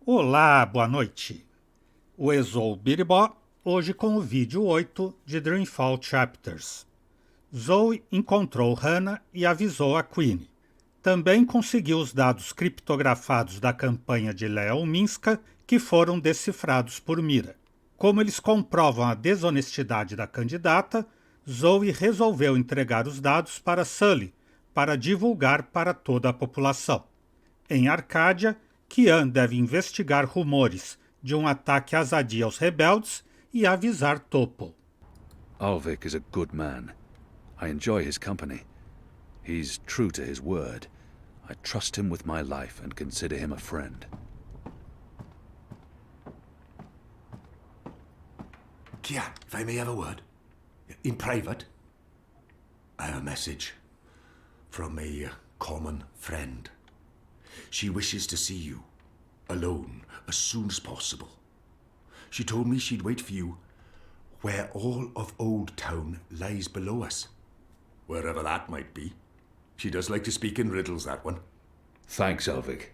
Olá, boa noite. O Exou Biribó, hoje com o vídeo 8 de Dreamfall Chapters. Zoe encontrou Hannah e avisou a Queen. Também conseguiu os dados criptografados da campanha de Leo Minska, que foram decifrados por Mira. Como eles comprovam a desonestidade da candidata, Zoe resolveu entregar os dados para Sully, para divulgar para toda a população. Em Arcádia, Kian deve investigar rumores de ataque Azadi aos rebeldes e avisar Topo. Alvik is a good man. I enjoy his company. He's true to his word. I trust him with my life and consider him a friend. Kian, if I may have a word. In private. I have a message from a common friend. She wishes to see you, alone, as soon as possible. She told me she'd wait for you where all of Old Town lies below us. Wherever that might be. She does like to speak in riddles, that one. Thanks, Alvik.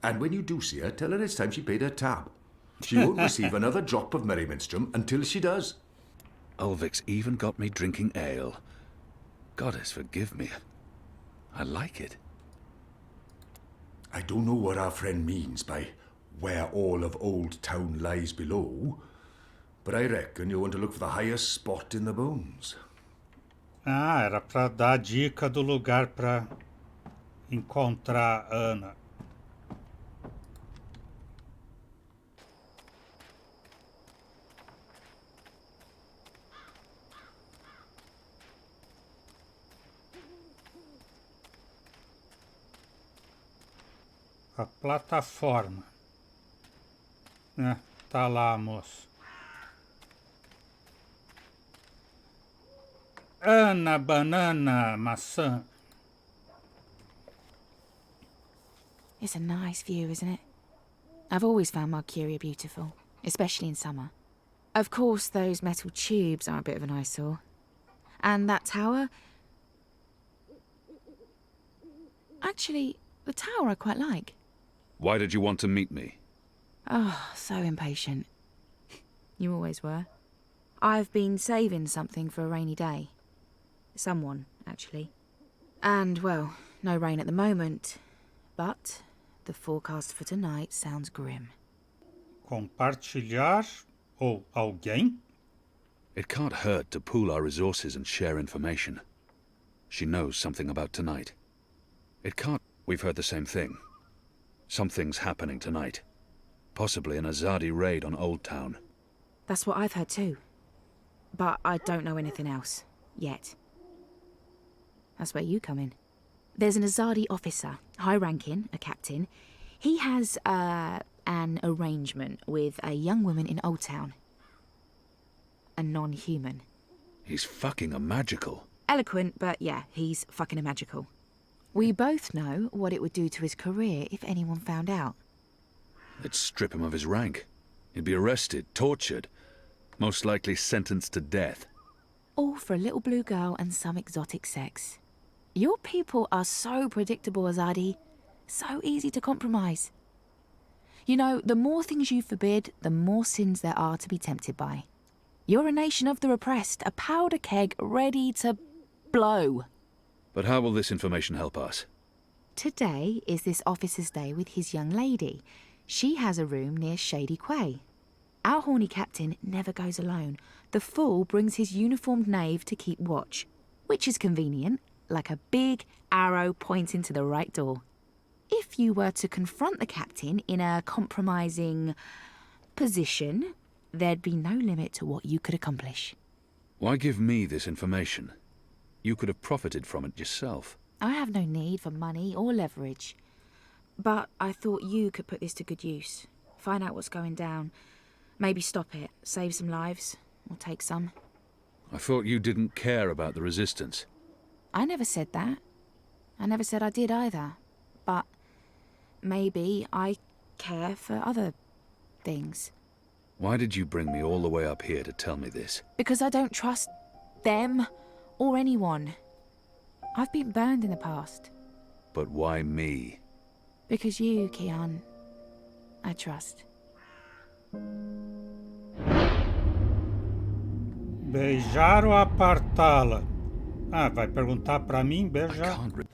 And when you do see her, tell her it's time she paid her tab. She won't receive another drop of Merryminstrom until she does. Alvik's even got me drinking ale. Goddess forgive me. I like it. I don't know what our friend means by where all of Old Town lies below, but I reckon you want to look for the highest spot in the bones. Ah, era para dar a dica do lugar para encontrar Ana. A plataforma. Tá lá, moço. Ana, banana, maçã. It's a nice view, isn't it? I've always found Mercuria beautiful, especially in summer. Of course, those metal tubes are a bit of an eyesore. And that tower... Actually, the tower I quite like. Why did you want to meet me? Oh, so impatient. You always were. I've been saving something for a rainy day. Someone, actually. And, well, no rain at the moment. But the forecast for tonight sounds grim. Compartilhar ou alguém? It can't hurt to pool our resources and share information. She knows something about tonight. It can't... We've heard the same thing. Something's happening tonight. Possibly an Azadi raid on Old Town. That's what I've heard too. But I don't know anything else. Yet. That's where you come in. There's an Azadi officer, high-ranking, a captain. He has, an arrangement with a young woman in Old Town. A non-human. He's fucking a magical. Eloquent, but yeah, he's fucking a magical. We both know what it would do to his career if anyone found out. It'd strip him of his rank. He'd be arrested, tortured, most likely sentenced to death. All for a little blue girl and some exotic sex. Your people are so predictable, Azadi. So easy to compromise. You know, the more things you forbid, the more sins there are to be tempted by. You're a nation of the repressed, a powder keg ready to blow. But how will this information help us? Today is this officer's day with his young lady. She has a room near Shady Quay. Our horny captain never goes alone. The fool brings his uniformed knave to keep watch, which is convenient, like a big arrow pointing to the right door. If you were to confront the captain in a compromising position, there'd be no limit to what you could accomplish. Why give me this information? You could have profited from it yourself. I have no need for money or leverage. But I thought you could put this to good use. Find out what's going down. Maybe stop it, save some lives, or take some. I thought you didn't care about the resistance. I never said that. I never said I did either. But maybe I care for other things. Why did you bring me all the way up here to tell me this? Because I don't trust them or anyone. I've been burned in the past. But why me? Because you, Kian. I trust. Beijar ou apartá-la? Ah, vai perguntar pra mim I beijar? can't.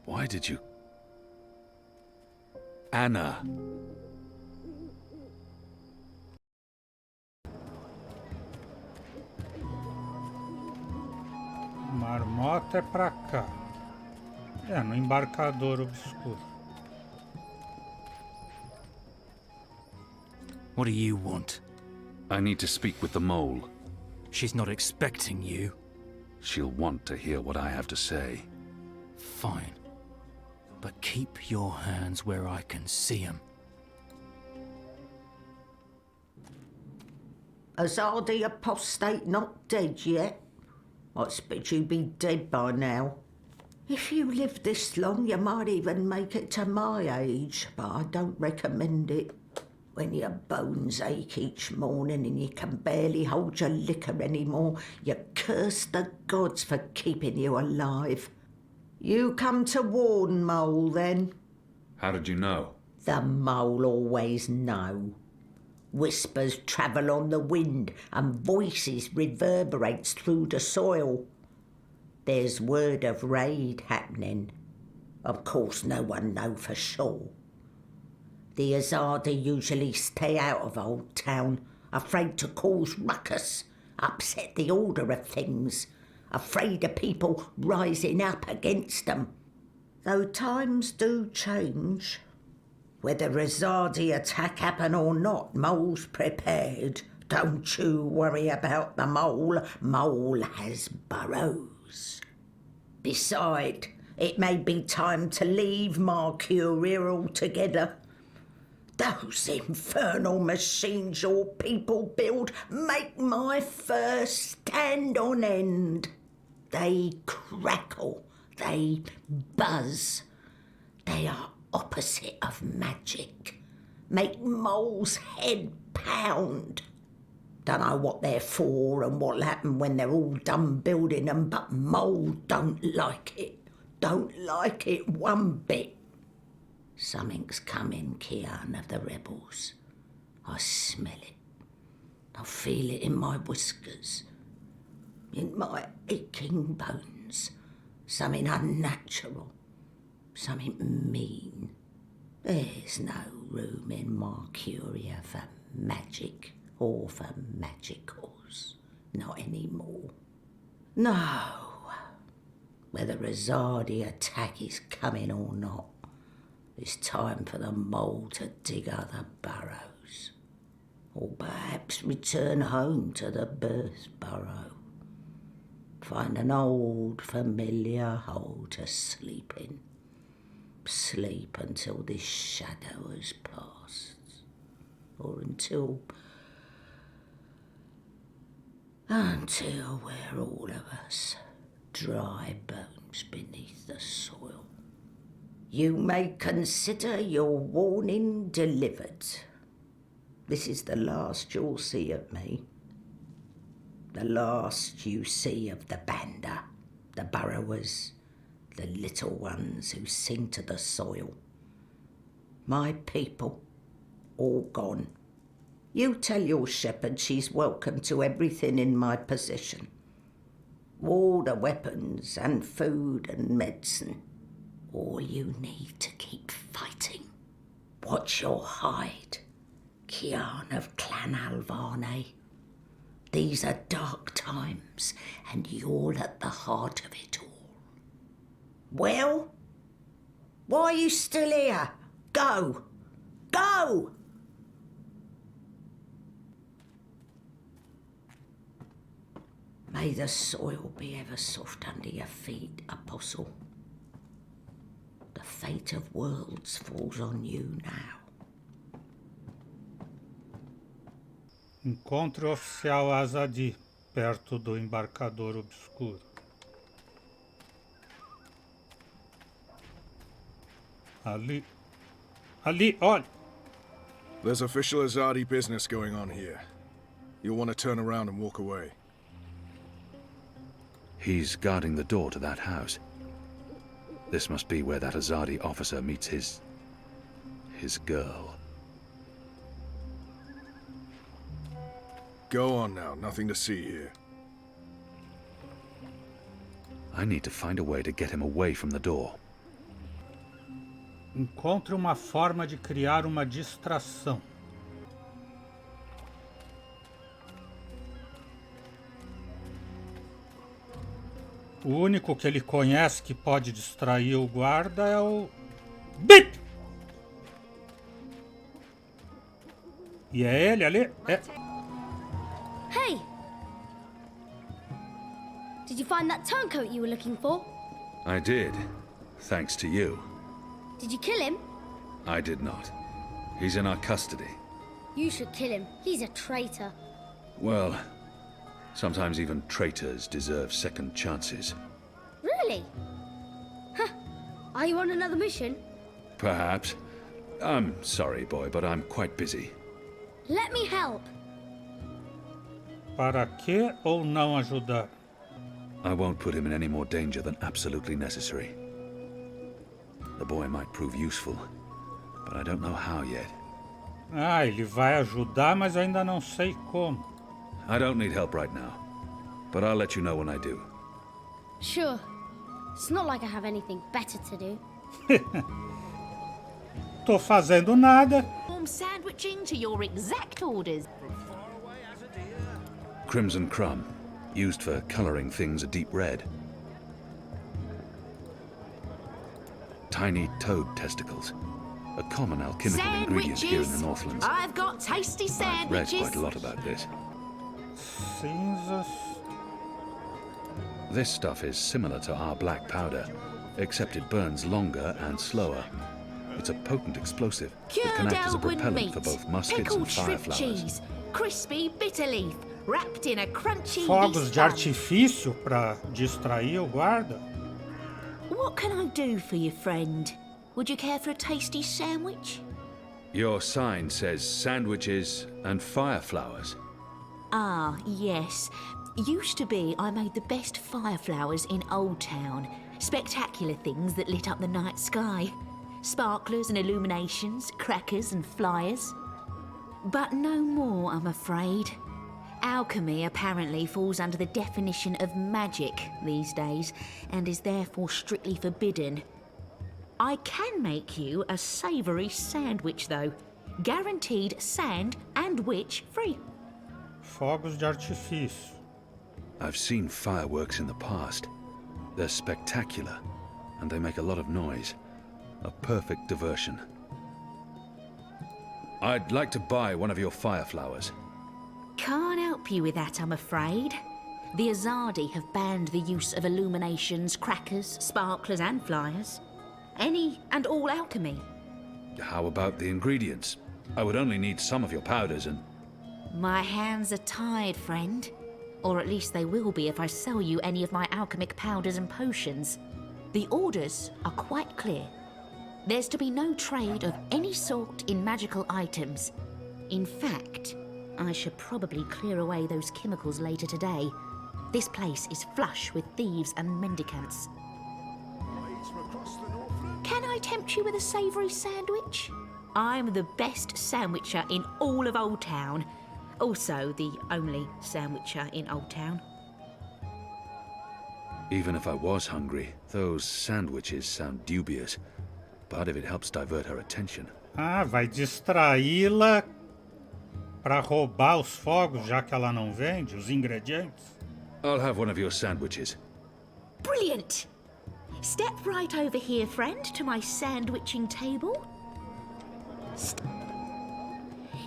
Why did you... Anna. Marmota é pra cá. É, no embarcador obscuro. What do you want? I need to speak with the mole. She's not expecting you. She'll want to hear what I have to say. Fine. But keep your hands where I can see them. Are the apostate not dead yet? I expect you'd be dead by now. If you live this long, you might even make it to my age, but I don't recommend it. When your bones ache each morning and you can barely hold your liquor anymore, you curse the gods for keeping you alive. You come to warn, Mole, then? How did you know? The Mole always know. Whispers travel on the wind and voices reverberates through the soil. There's word of raid happening. Of course, no one know for sure. The Azada usually stay out of Old Town, afraid to cause ruckus, upset the order of things, afraid of people rising up against them. Though times do change. Whether Azadi attack happen or not, Mole's prepared. Don't you worry about the Mole. Mole has burrows. Beside, it may be time to leave Marcuria altogether. Those infernal machines your people build make my fur stand on end. They crackle, they buzz. They are opposite of magic. Make Mole's head pound. Dunno what they're for and what'll happen when they're all done building them, but Mole don't like it. Don't like it one bit. Something's coming, Kian of the rebels. I smell it. I feel it in my whiskers, in my aching bones. Something unnatural, something mean. There's no room in Marcuria for magic or for magicals. Not anymore. No. Whether Azadi attack is coming or not, it's time for the Mole to dig other burrows. Or perhaps return home to the birth burrow. Find an old familiar hole to sleep in. Sleep until this shadow has passed. Or until we're all of us dry bones beneath the soil. You may consider your warning delivered. This is the last you'll see of me. The last you see of the Banda, the burrowers, the little ones who sing to the soil. My people, all gone. You tell your shepherd she's welcome to everything in my possession. All the weapons and food and medicine. All you need to keep fighting. Watch your hide, Kian of Clan Alvane. These are dark times, and you're at the heart of it all. Well, why are you still here? Go! Go! May the soil be ever soft under your feet, Apostle. The fate of worlds falls on you now. Encontre o oficial Azadi, perto do embarcador obscuro. Ali, olha! There's official Azadi business going on here. You'll want to turn around and walk away. He's guarding the door to that house. This must be where that Azadi officer meets his girl. Go on now, nothing to see here. I need to find a way to get him away from the door. Encontre uma forma de criar uma distração. O único que ele conhece que pode distrair o guarda é o... Bip! E é ele ali? É... Hey! Did you find that turncoat you were looking for? I did, thanks to you. Did you kill him? I did not. He's in our custody. You should kill him. He's a traitor. Well, sometimes even traitors deserve second chances. Really? Huh. Are you on another mission? Perhaps. I'm sorry, boy, but I'm quite busy. Let me help. Para que ou não ajudar? I won't put him in any more danger than absolutely necessary. The boy might prove useful, but I don't know how yet. Ah, ele vai ajudar, mas eu ainda não sei como. I don't need help right now, but I'll let you know when I do. Sure. It's not like I have anything better to do. Tô fazendo nada. Warm sandwiching to your exact orders. Crimson crumb, used for coloring things a deep red. Tiny toad testicles, a common alchemical ingredient here in the Northlands. I've got tasty I've read sandwiches. quite a lot about this. Cinzas. This stuff is similar to our black powder, except it burns longer and slower. It's a potent explosive that can Cured act as a Elwyn propellant meat, for both muskets pickled and shrimp fireflowers. cheese, crispy bitter leaf, wrapped in a crunchy Fogos yeast de bun. artifício para distrair o guarda. What can I do for you, friend? Would you care for a tasty sandwich? Your sign says sandwiches and fireflowers. Ah, yes. Used to be I made the best fireflowers in Old Town. Spectacular things that lit up the night sky. Sparklers and illuminations, crackers and flyers. But no more, I'm afraid. Alchemy apparently falls under the definition of magic these days, and is therefore strictly forbidden. I can make you a savoury sandwich, though. Guaranteed sand and witch free. Fogos de artifício. I've seen fireworks in the past. They're spectacular, and they make a lot of noise. A perfect diversion. I'd like to buy one of your fireflowers. Can't help you with that, I'm afraid. The Azadi have banned the use of illuminations, crackers, sparklers and flyers. Any and all alchemy. How about the ingredients? I would only need some of your powders and... My hands are tied, friend. Or at least they will be if I sell you any of my alchemic powders and potions. The orders are quite clear. There's to be no trade of any sort in magical items. In fact, I should probably clear away those chemicals later today. This place is flush with thieves and mendicants. Can I tempt you with a savoury sandwich? I'm the best sandwicher in all of Old Town. Also the only sandwicher in Old Town. Even if I was hungry, those sandwiches sound dubious. But if it helps divert her attention... Ah, vai distraí-la para roubar os fogos, já que ela não vende os ingredientes. I'll have one of your sandwiches. Brilliant! Step right over here, friend, to my sandwiching table.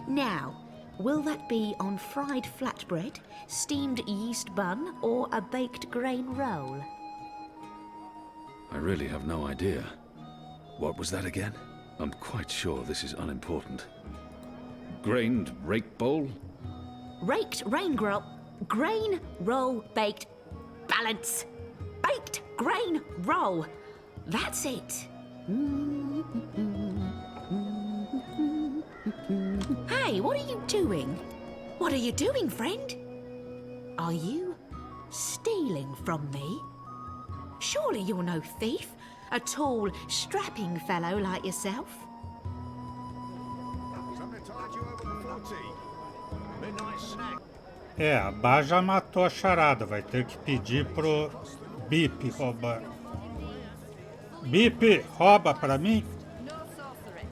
Now, will that be on fried flatbread, steamed yeast bun, or a baked grain roll? I really have no idea. What was that again? I'm quite sure this is unimportant. Grained rake bowl? Raked grain roll baked balance. Baked grain roll. That's it. Hey, what are you doing? What are you doing, friend? Are you Stealing from me? Surely you're no thief, a tall, strapping fellow like yourself. A Bá já matou a charada, vai ter que pedir pro Bip roubar. Bip, rouba pra mim?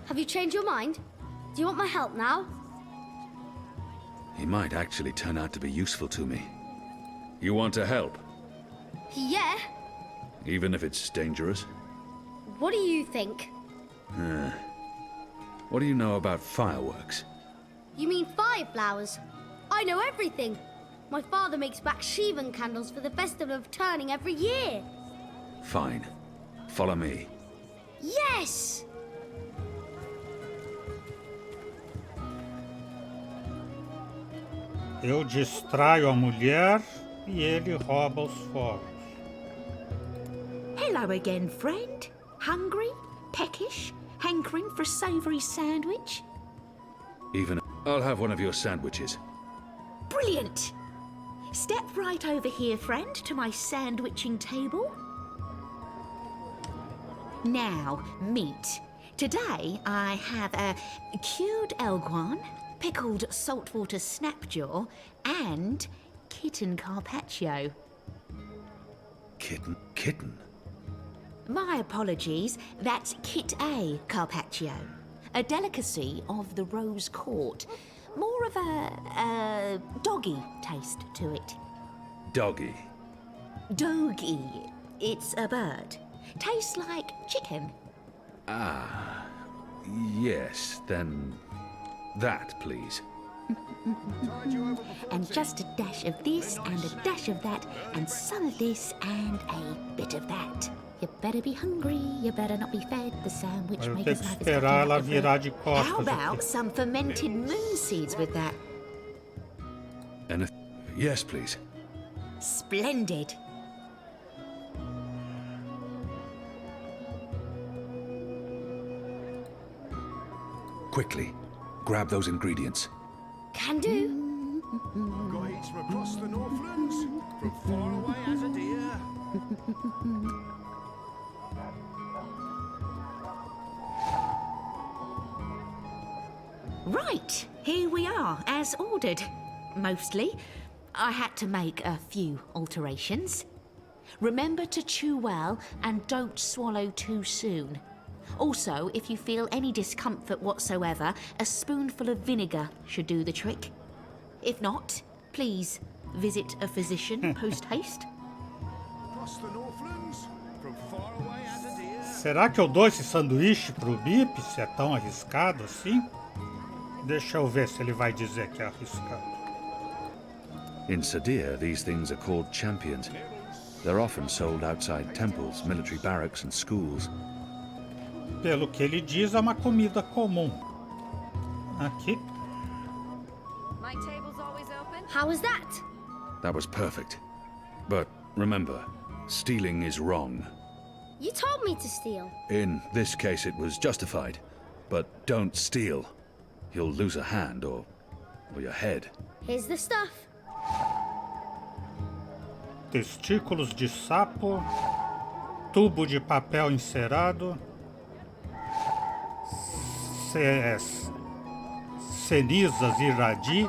Have you changed your mind? Do you want my help now? He might actually turn out to be useful to me. You want to help? Yeah. Even if it's dangerous? What do you think? What do you know about fireworks? You mean fireflowers? I know everything. My father makes Bakshivan candles for the Festival of Turning every year. Fine. Follow me. Yes! Eu distraio a mulher e ele rouba os fogos. Hello again, friend. Hungry? Peckish? Hankering for a savoury sandwich? Even... I'll have one of your sandwiches. Brilliant! Step right over here, friend, to my sandwiching table. Now, meat. Today I have a cured elguan, pickled saltwater snapjaw, and kitten carpaccio. Kitten? Kitten? My apologies, that's Kit A carpaccio, a delicacy of the Rose Court. More of a doggy taste to it. Doggy. Doggy. It's a bird. Tastes like chicken. Ah. Yes, then... that, please. And just a dash of this and a dash of that and some of this and a bit of that. You better be hungry, you better not be fed. The sandwich Eu tenho maker's que life is esperar ela cutting virar de How costas about aqui. some fermented moon seeds with that? And yes, please. Splendid. Quickly, grab those ingredients. Can do. Got eats from across the Northlands, from far away as a deer. Right, here we are, as ordered. Mostly. I had to make a few alterations. Remember to chew well and don't swallow too soon. Also, if you feel any discomfort whatsoever, a spoonful of vinegar should do the trick. If not, please visit a physician post-haste. Across the Northlands, from far away as a deer. Será que eu dou esse sanduíche pro Bip, se é tão arriscado assim? Deixa eu ver se ele vai dizer que é arriscado. In Sadir, these things are called champions. They're often sold outside temples, military barracks, and schools. Pelo que ele diz, é uma comida comum. Aqui. My table's always open. How was that? That was perfect. But remember, stealing is wrong. You told me to steal. In this case, it was justified. But don't steal. You'll lose a hand or your head. Here's the stuff. Testículos de sapo. Tubo de papel encerado. Cenizas iradi.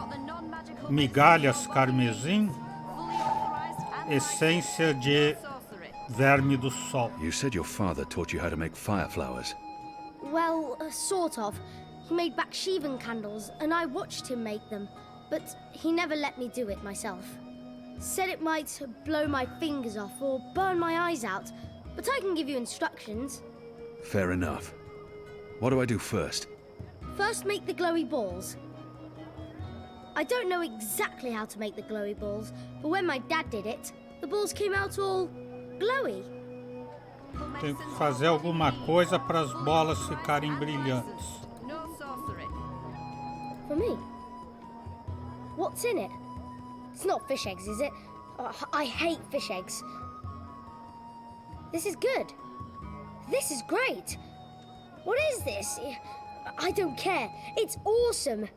Migalhas carmesim. Essência de verme do sol. You said your father taught you how to make fireflowers. Well, sort of. He made Bakshivan candles, and I watched him make them, but he never let me do it myself. Said it might blow my fingers off or burn my eyes out, but I can give you instructions. Fair enough. What do I do first? First, make the glowy balls. I don't know exactly how to make the glowy balls, but when my dad did it, the balls came out all glowy. Tem que fazer alguma coisa para as bolas ficarem brilhantes. No sorcery. For me? What's in it? It's not fish eggs, is it? I hate fish eggs. This is good. This is great. What is this? I don't care. It's awesome.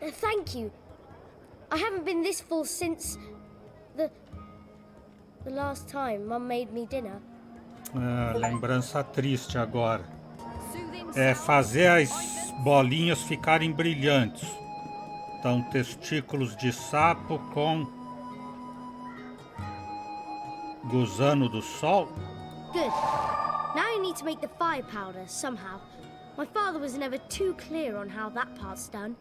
Thank you. I haven't been this full since... the last time Mum made me dinner. Lembrança triste agora. Soothing É salve, fazer as ointments. bolinhas ficarem brilhantes. Então, testículos de sapo com gusano do sol. Good. Now I need to make the fire powder somehow. My father was never too clear on how that part's done.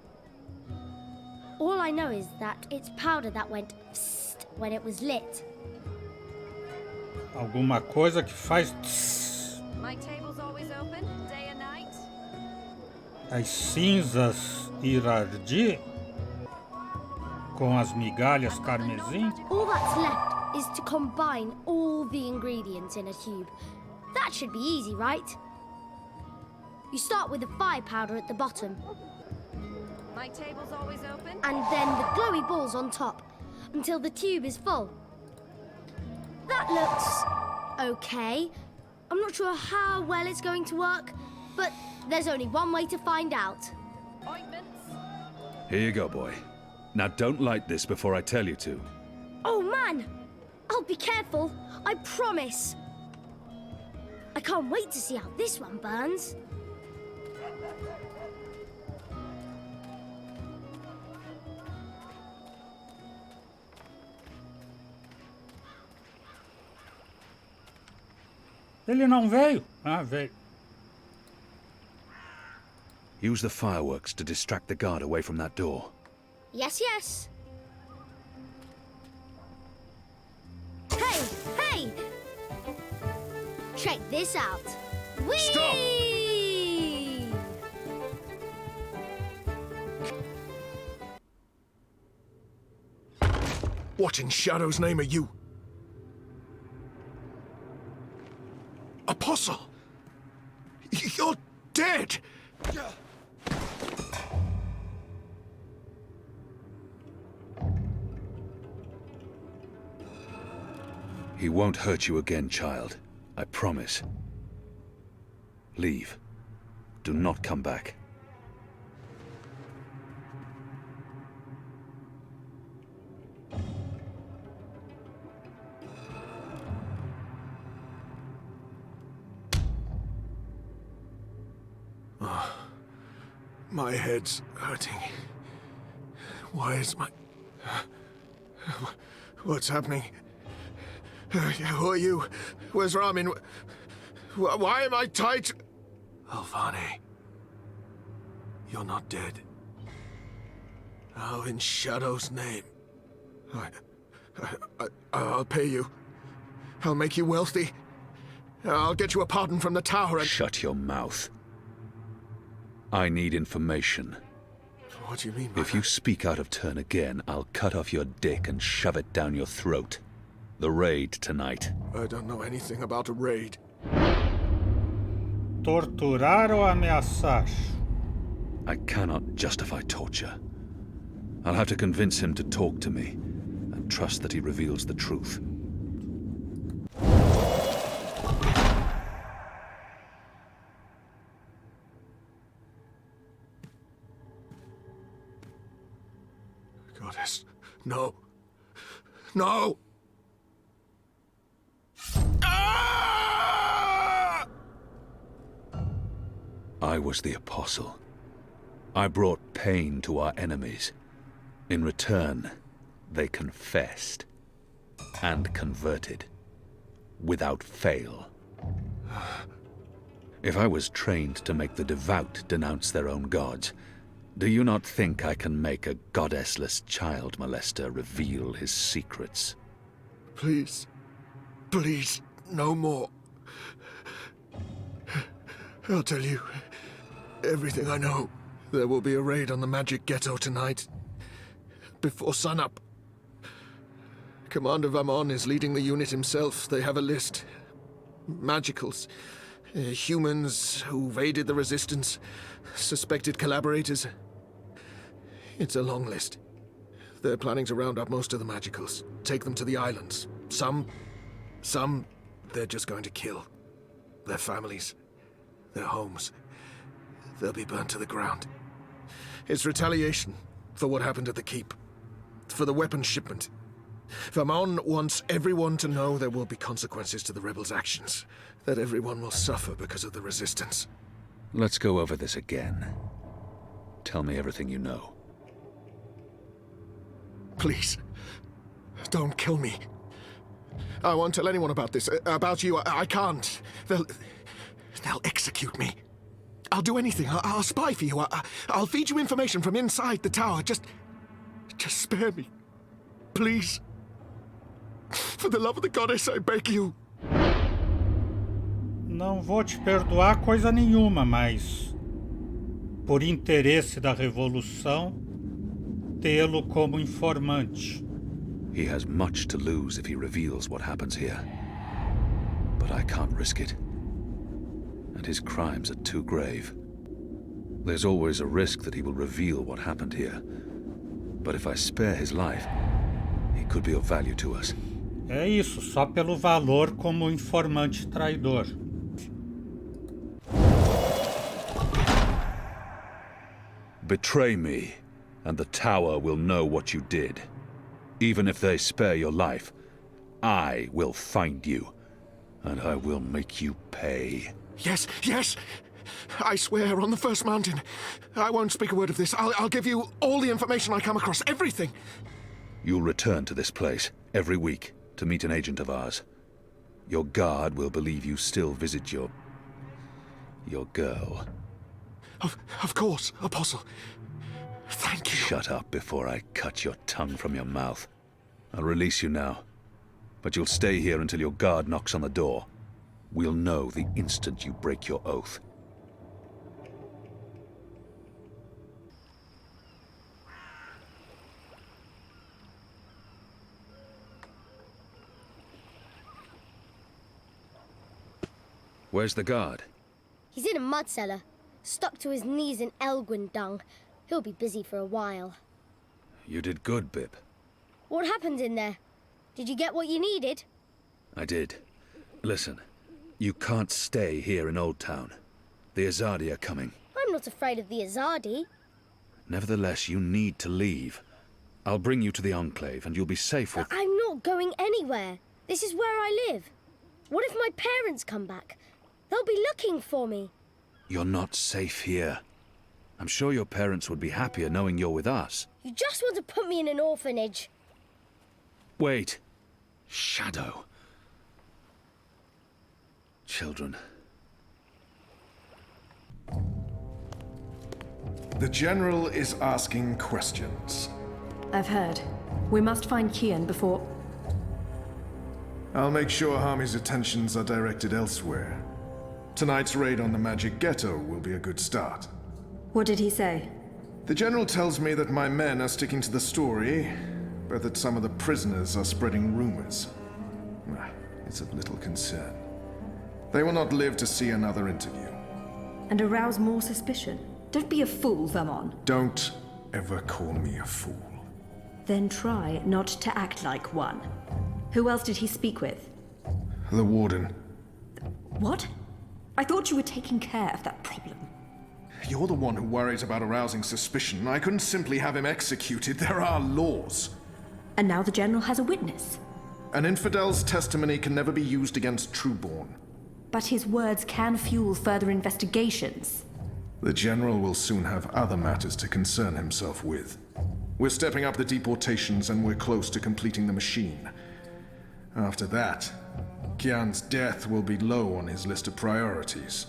All I know is that it's powder that went psst when it was lit. Alguma coisa que faz tss. My table's always open, day and night. As cinzas ir ardir com as migalhas carmesim. All that's left is to combine all the ingredients in a tube. That should be easy, right? You start with the fire powder at the bottom, My table's always open. and then the glowy balls on top, until the tube is full. That looks okay. I'm not sure how well it's going to work, but there's only one way to find out. Ointments. Here you go, boy. Now don't light this before I tell you to. Oh man! I'll be careful, I promise. I can't wait to see how this one burns. Ele não veio? Ah, veio. Use the fireworks to distract the guard away from that door. Yes, yes. Hey, hey! Check this out. Whee! Stop! What in Shadow's name are you? Apostle! You're dead! He won't hurt you again, child. I promise. Leave. Do not come back. My head's hurting. Why is my... What's happening? Who are you? Where's Ramin? Why am I tight? Alvane. You're not dead. How in Shadow's name? I'll pay you. I'll make you wealthy. I'll get you a pardon from the tower and... Shut your mouth. I need information. What do you mean by If you speak out of turn again, I'll cut off your dick and shove it down your throat. The raid tonight. I don't know anything about a raid. Torturar ou ameaçar? I cannot justify torture. I'll have to convince him to talk to me, and trust that he reveals the truth. Goddess, no. No! Ah! I was the apostle. I brought pain to our enemies. In return, they confessed and converted, without fail. If I was trained to make the devout denounce their own gods, do you not think I can make a goddessless child molester reveal his secrets? Please. Please, no more. I'll tell you everything I know. There will be a raid on the magic ghetto tonight. Before sunup. Commander Vamon is leading the unit himself. They have a list. Magicals. Humans who've aided the resistance. Suspected collaborators. It's a long list. They're planning to round up most of the magicals. Take them to the islands. Some, they're just going to kill. Their families. Their homes. They'll be burnt to the ground. It's retaliation for what happened at the keep. For the weapons shipment. Vermon wants everyone to know there will be consequences to the rebels' actions. That everyone will suffer because of the resistance. Let's go over this again. Tell me everything you know. Please, don't kill me. I won't tell anyone about this. About you, I can't. They'll execute me. I'll do anything. I'll spy for you. I'll feed you information from inside the tower. Just spare me. Please. For the love of the goddess, I beg you. Não vou te perdoar coisa nenhuma, mas por interesse da revolução, tê-lo como informante. He has much to lose if he reveals what happens here. But I can't risk it. And his crimes are too grave. There's always a risk that he will reveal what happened here. But if I spare his life, he could be of value to us. É isso, só pelo valor como informante traidor. Betray me, and the tower will know what you did. Even if they spare your life, I will find you, and I will make you pay. Yes, yes! I swear on the first mountain. I won't speak a word of this. I'll give you all the information I come across, everything. You'll return to this place every week to meet an agent of ours. Your guard will believe you still visit your girl. Of course, Apostle. Thank you. Shut up before I cut your tongue from your mouth. I'll release you now, but you'll stay here until your guard knocks on the door. We'll know the instant you break your oath. Where's the guard? He's in a mud cellar, stuck to his knees in Elgwyn dung. He'll be busy for a while. You did good, Bib. What happened in there? Did you get what you needed? I did. Listen, you can't stay here in Old Town. The Azadi are coming. I'm not afraid of the Azadi. Nevertheless, you need to leave. I'll bring you to the Enclave, and you'll be safe with... But I'm not going anywhere. This is where I live. What if my parents come back? They'll be looking for me. You're not safe here. I'm sure your parents would be happier knowing you're with us. You just want to put me in an orphanage. Wait. Shadow. Children. The General is asking questions. I've heard. We must find Kian before... I'll make sure Harmy's attentions are directed elsewhere. Tonight's raid on the Magic Ghetto will be a good start. What did he say? The General tells me that my men are sticking to the story, but that some of the prisoners are spreading rumors. It's of little concern. They will not live to see another interview. And arouse more suspicion? Don't be a fool, Vermon. Don't ever call me a fool. Then try not to act like one. Who else did he speak with? The Warden. What? I thought you were taking care of that problem. You're the one who worries about arousing suspicion. I couldn't simply have him executed. There are laws. And now the General has a witness. An infidel's testimony can never be used against Trueborn. But his words can fuel further investigations. The General will soon have other matters to concern himself with. We're stepping up the deportations and we're close to completing the machine. After that, Kian's death will be low on his list of priorities.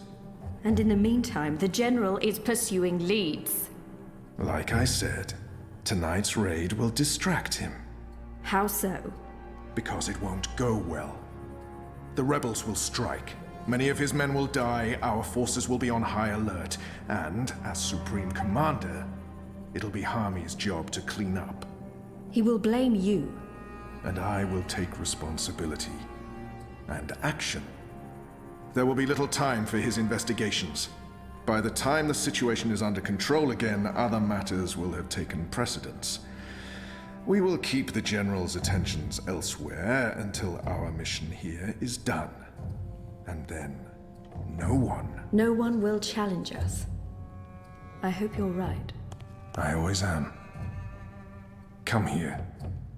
And in the meantime, the General is pursuing leads. Like I said, tonight's raid will distract him. How so? Because it won't go well. The rebels will strike. Many of his men will die, our forces will be on high alert, and, as Supreme Commander, it'll be Harmy's job to clean up. He will blame you. And I will take responsibility. And action. There will be little time for his investigations. By the time the situation is under control again, other matters will have taken precedence. We will keep the General's attentions elsewhere until our mission here is done. And then, no one will challenge us. I hope you're right. I always am. Come here.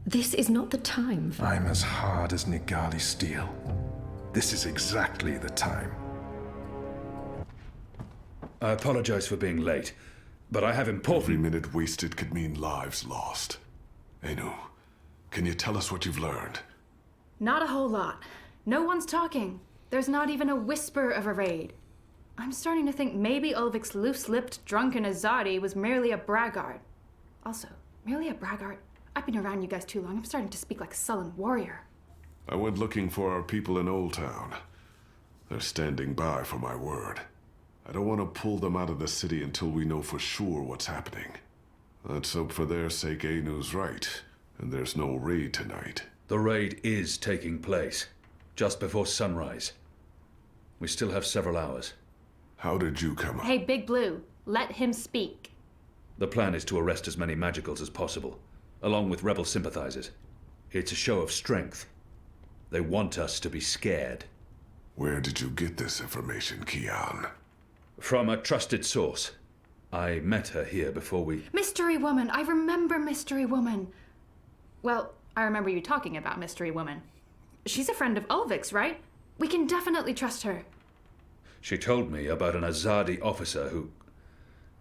This is not the time for... I'm as hard as Nigali steel. This is exactly the time. I apologize for being late, but I have important... Every minute wasted could mean lives lost. Anu, can you tell us what you've learned? Not a whole lot. No one's talking. There's not even a whisper of a raid. I'm starting to think maybe Ulvik's loose-lipped, drunken Azadi was merely a braggart. Also, merely a braggart? I've been around you guys too long. I'm starting to speak like a sullen warrior. I went looking for our people in Old Town. They're standing by for my word. I don't want to pull them out of the city until we know for sure what's happening. Let's hope for their sake Anu's right, and there's no raid tonight. The raid is taking place, just before sunrise. We still have several hours. How did you come up? Hey, Big Blue, let him speak. The plan is to arrest as many magicals as possible, along with rebel sympathizers. It's a show of strength. They want us to be scared. Where did you get this information, Kian? From a trusted source. I met her here before we... Mystery Woman! I remember Mystery Woman! Well, I remember you talking about Mystery Woman. She's a friend of Ulvik's, right? We can definitely trust her. She told me about an Azadi officer who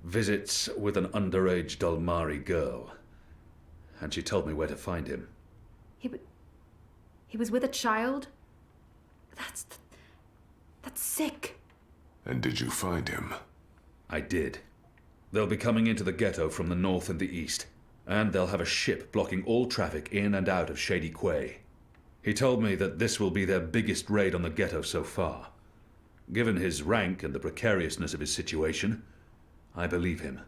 visits with an underage Dalmari girl. And she told me where to find him. He was with a child? That's sick. And did you find him? I did. They'll be coming into the ghetto from the north and the east, and they'll have a ship blocking all traffic in and out of Shady Quay. He told me that this will be their biggest raid on the ghetto so far. Given his rank and the precariousness of his situation, I believe him.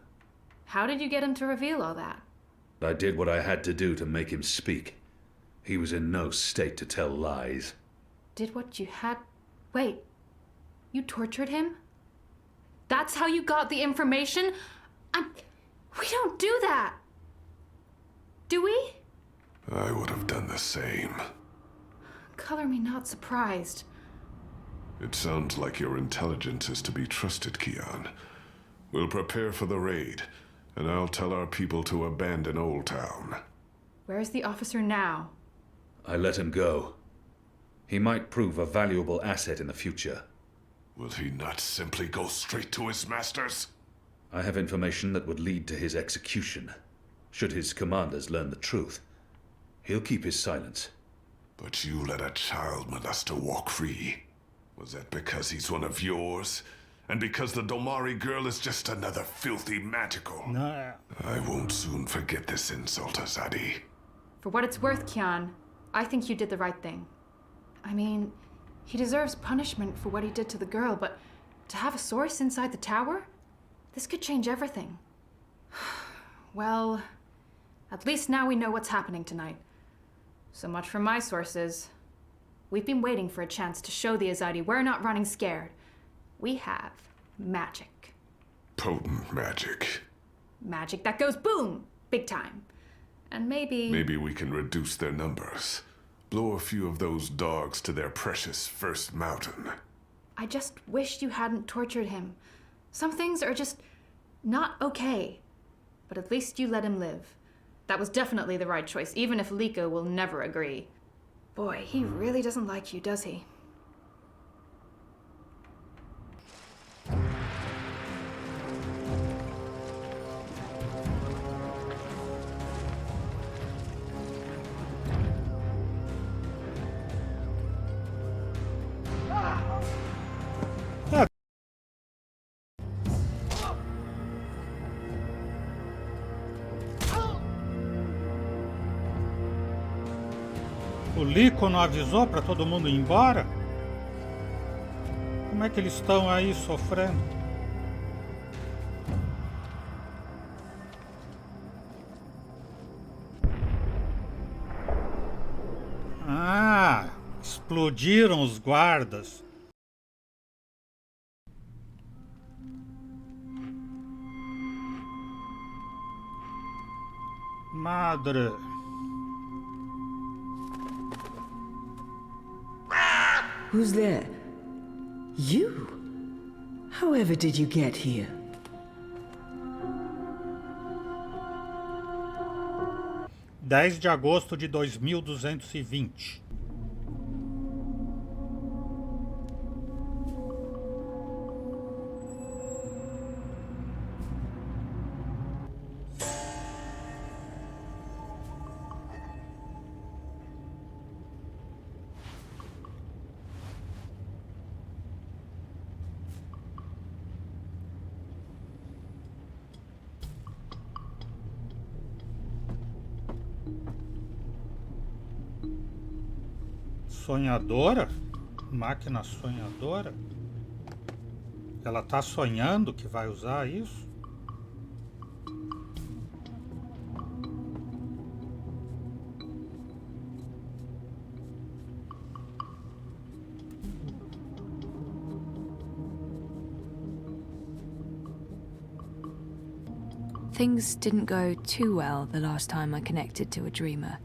How did you get him to reveal all that? I did what I had to do to make him speak. He was in no state to tell lies. Did what you had... Wait, you tortured him? That's how you got the information? We don't do that! Do we? I would have done the same. Color me not surprised. It sounds like your intelligence is to be trusted, Kian. We'll prepare for the raid, and I'll tell our people to abandon Old Town. Where's the officer now? I let him go. He might prove a valuable asset in the future. Will he not simply go straight to his masters? I have information that would lead to his execution. Should his commanders learn the truth, he'll keep his silence. But you let a child molester walk free. Was that because he's one of yours? And because the Domari girl is just another filthy magical? No. I won't soon forget this insult, Azadi. For what it's worth, Kian, I think you did the right thing. I mean, he deserves punishment for what he did to the girl, but to have a source inside the tower? This could change everything. Well, at least now we know what's happening tonight. So much for my sources. We've been waiting for a chance to show the Azadi we're not running scared. We have magic. Potent magic. Magic that goes boom! Big time. And maybe... Maybe we can reduce their numbers. Blow a few of those dogs to their precious first mountain. I just wish you hadn't tortured him. Some things are just not okay. But at least you let him live. That was definitely the right choice, even if Liko will never agree. Boy, he really doesn't like you, does he? O Liko não avisou para todo mundo ir embora? Como é que eles estão aí sofrendo? Ah, explodiram os guardas. Madre. Who's there? You? However did you get here? 10 de agosto de 2220. Sonhadora? Máquina sonhadora? Ela tá sonhando que vai usar isso? Things didn't go too well the last time I connected to a dreamer.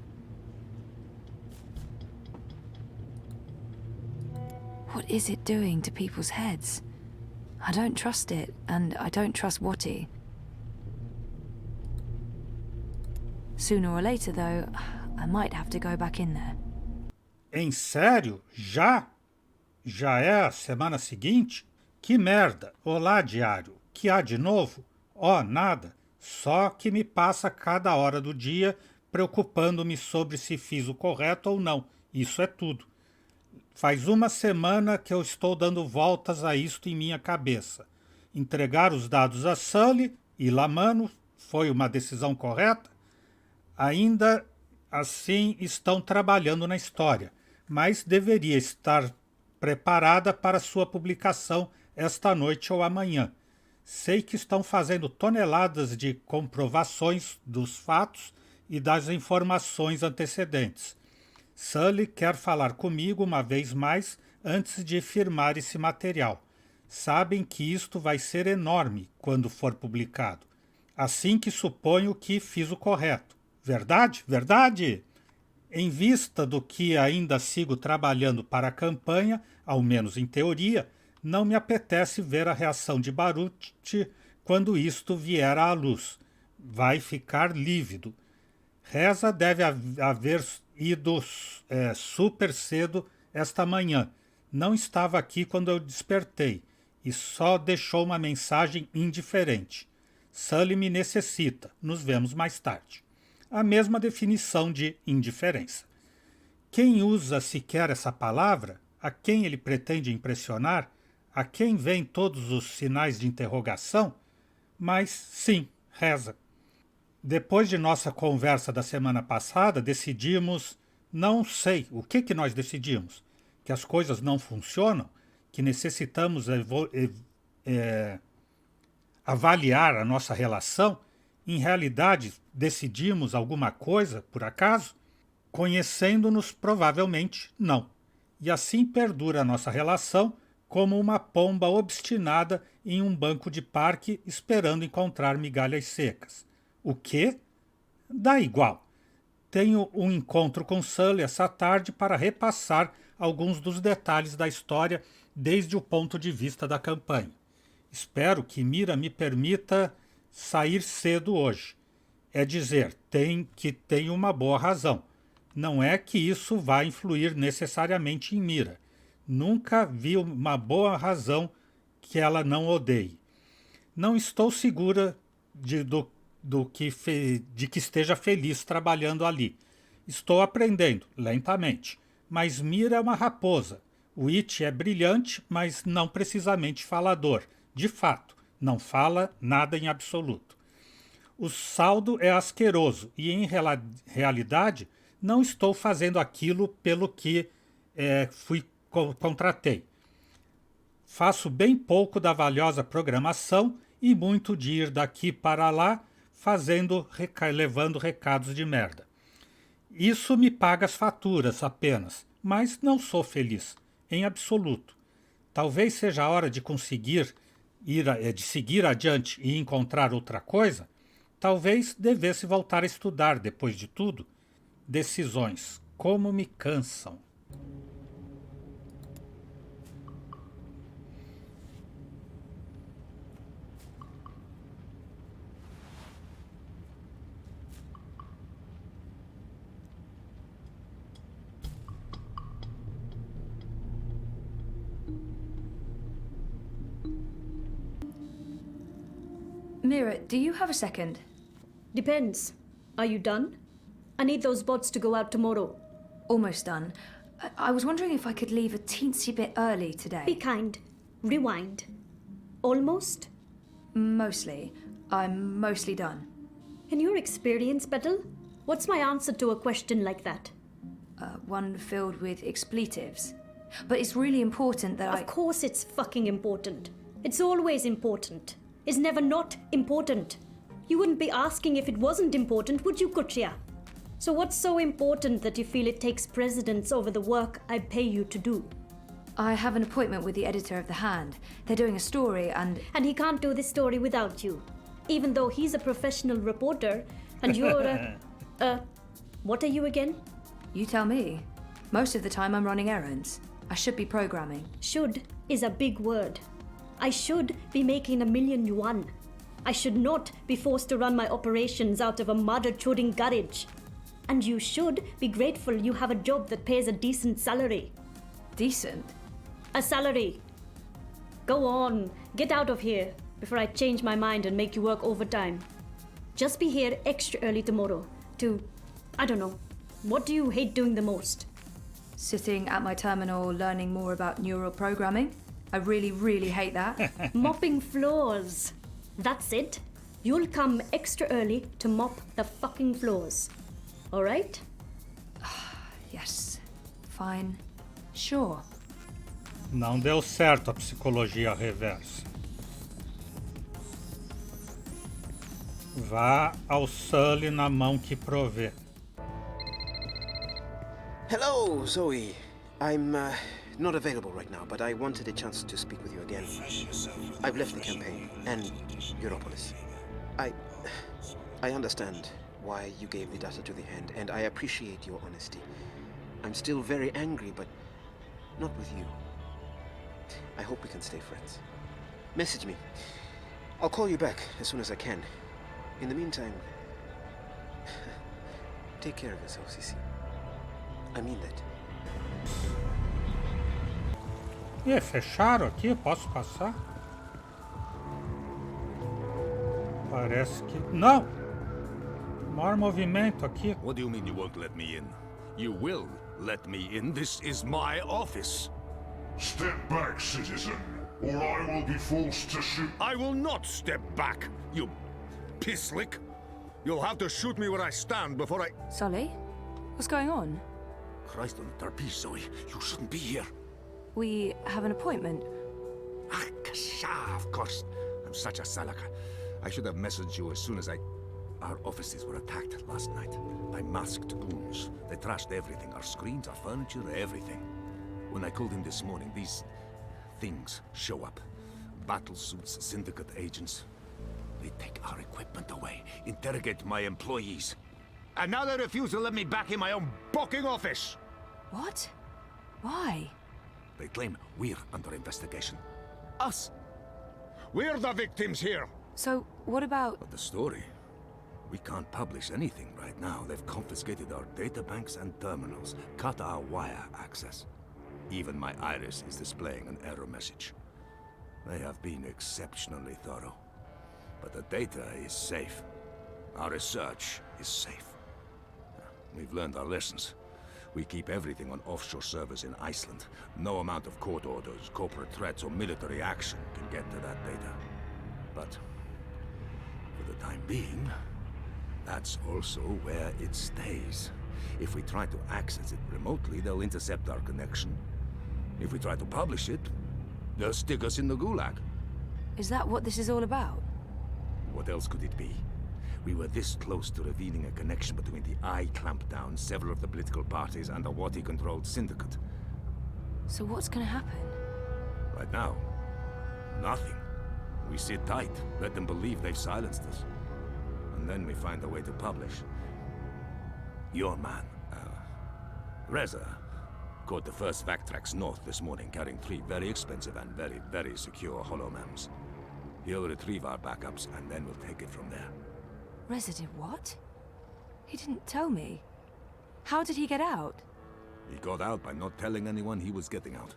What is it doing to people's heads? I don't trust it, and I don't trust Watty. Sooner or later, though, I might have to go back in there. Em sério? Já? Já é a semana seguinte? Que merda! Olá, diário. Que há de novo? Oh, nada. Só que me passa cada hora do dia preocupando-me sobre se fiz o correto ou não. Isso é tudo. Faz uma semana que eu estou dando voltas a isto em minha cabeça. Entregar os dados a Sully e Lamano foi uma decisão correta? Ainda assim estão trabalhando na história, mas deveria estar preparada para sua publicação esta noite ou amanhã. Sei que estão fazendo toneladas de comprovações dos fatos e das informações antecedentes. Sully quer falar comigo uma vez mais antes de firmar esse material. Sabem que isto vai ser enorme quando for publicado. Assim que suponho que fiz o correto. Verdade? Verdade? Em vista do que ainda sigo trabalhando para a campanha, ao menos em teoria, não me apetece ver a reação de Baruch quando isto vier à luz. Vai ficar lívido. Reza deve haver ido super cedo esta manhã. Não estava aqui quando eu despertei e só deixou uma mensagem indiferente. Sully me necessita. Nos vemos mais tarde. A mesma definição de indiferença. Quem usa sequer essa palavra? A quem ele pretende impressionar? A quem vêm todos os sinais de interrogação? Mas sim, reza. Depois de nossa conversa da semana passada, decidimos... Não sei. O que nós decidimos? Que as coisas não funcionam? Que necessitamos avaliar a nossa relação? Em realidade, decidimos alguma coisa, por acaso? Conhecendo-nos, provavelmente não. E assim perdura a nossa relação como uma pomba obstinada em um banco de parque esperando encontrar migalhas secas. O quê? Dá igual. Tenho um encontro com Sully essa tarde para repassar alguns dos detalhes da história desde o ponto de vista da campanha. Espero que Mira me permita sair cedo hoje. É dizer, tem uma boa razão. Não é que isso vá influir necessariamente em Mira. Nunca vi uma boa razão que ela não odeie. Não estou segura de que esteja feliz trabalhando ali. Estou aprendendo, lentamente. Mas Mira é uma raposa. O It é brilhante, mas não precisamente falador. De fato, não fala nada em absoluto. O saldo é asqueroso e, em realidade, não estou fazendo aquilo pelo que contratei. Faço bem pouco da valiosa programação e muito de ir daqui para lá levando recados de merda. Isso me paga as faturas apenas, mas não sou feliz, em absoluto. Talvez seja a hora de de seguir adiante e encontrar outra coisa. Talvez devesse voltar a estudar depois de tudo. Decisões, como me cansam. Mira, do you have a second? Depends. Are you done? I need those bots to go out tomorrow. Almost done. I was wondering if I could leave a teensy bit early today. Be kind. Rewind. Almost? Mostly. I'm mostly done. In your experience, Petal, what's my answer to a question like that? One filled with expletives. But it's really important that Of course it's fucking important. It's always important. It's never not important. You wouldn't be asking if it wasn't important, would you, Kutria? So what's so important that you feel it takes precedence over the work I pay you to do? I have an appointment with the editor of The Hand. They're doing a story and... And he can't do this story without you. Even though he's a professional reporter and you're what are you again? You tell me. Most of the time I'm running errands. I should be programming. Should is a big word. I should be making 1,000,000 yuan. I should not be forced to run my operations out of a mother-choding garage. And you should be grateful you have a job that pays a decent salary. Decent? A salary. Go on, get out of here before I change my mind and make you work overtime. Just be here extra early tomorrow to, I don't know, what do you hate doing the most? Sitting at my terminal learning more about neural programming. I really, really hate that. Mopping floors. That's it. You'll come extra early to mop the fucking floors. All right? Yes. Fine. Sure. Não deu certo a psicologia reversa. Vá ao Sully na mão que provê. Hello, Zoe. I'm not available right now, but I wanted a chance to speak with you again. I've left the campaign and Europolis. I understand why you gave the data to the Hand, and I appreciate your honesty. I'm still very angry, but not with you. I hope we can stay friends. Message me. I'll call you back as soon as I can. In the meantime, take care of yourself, Sisi. I mean that. E fecharam aqui? Posso passar? Parece que... Não! Maior movimento aqui. What do you mean you won't let me in? You will let me in. This is my office. Step back, citizen, or I will be forced to shoot. I will not step back, you pisslick. You'll have to shoot me where I stand before I... Sully? What's going on? Christ on the trapeze, Zoe. You shouldn't be here. We have an appointment. Ah, kasha, of course. I'm such a salaka. I should have messaged you as soon as Our offices were attacked last night by masked goons. They trashed everything. Our screens, our furniture, everything. When I called in this morning, these things show up. Battle suits, syndicate agents. They take our equipment away, interrogate my employees. And now they refuse to let me back in my own booking office! What? Why? They claim we're under investigation. Us! We're the victims here! So, what about... But the story? We can't publish anything right now. They've confiscated our databanks and terminals, cut our wire access. Even my iris is displaying an error message. They have been exceptionally thorough. But the data is safe. Our research is safe. We've learned our lessons. We keep everything on offshore servers in Iceland. No amount of court orders, corporate threats, or military action can get to that data. But for the time being, that's also where it stays. If we try to access it remotely, they'll intercept our connection. If we try to publish it, they'll stick us in the gulag. Is that what this is all about? What else could it be? We were this close to revealing a connection between the Eye clampdown, several of the political parties, and the Wati-controlled syndicate. So what's gonna happen? Right now, nothing. We sit tight, let them believe they've silenced us. And then we find a way to publish. Your man, Reza, caught the first Vactrax north this morning, carrying 3 very expensive and very, very secure holomams. He'll retrieve our backups, and then we'll take it from there. Reza did what? He didn't tell me. How did he get out? He got out by not telling anyone he was getting out.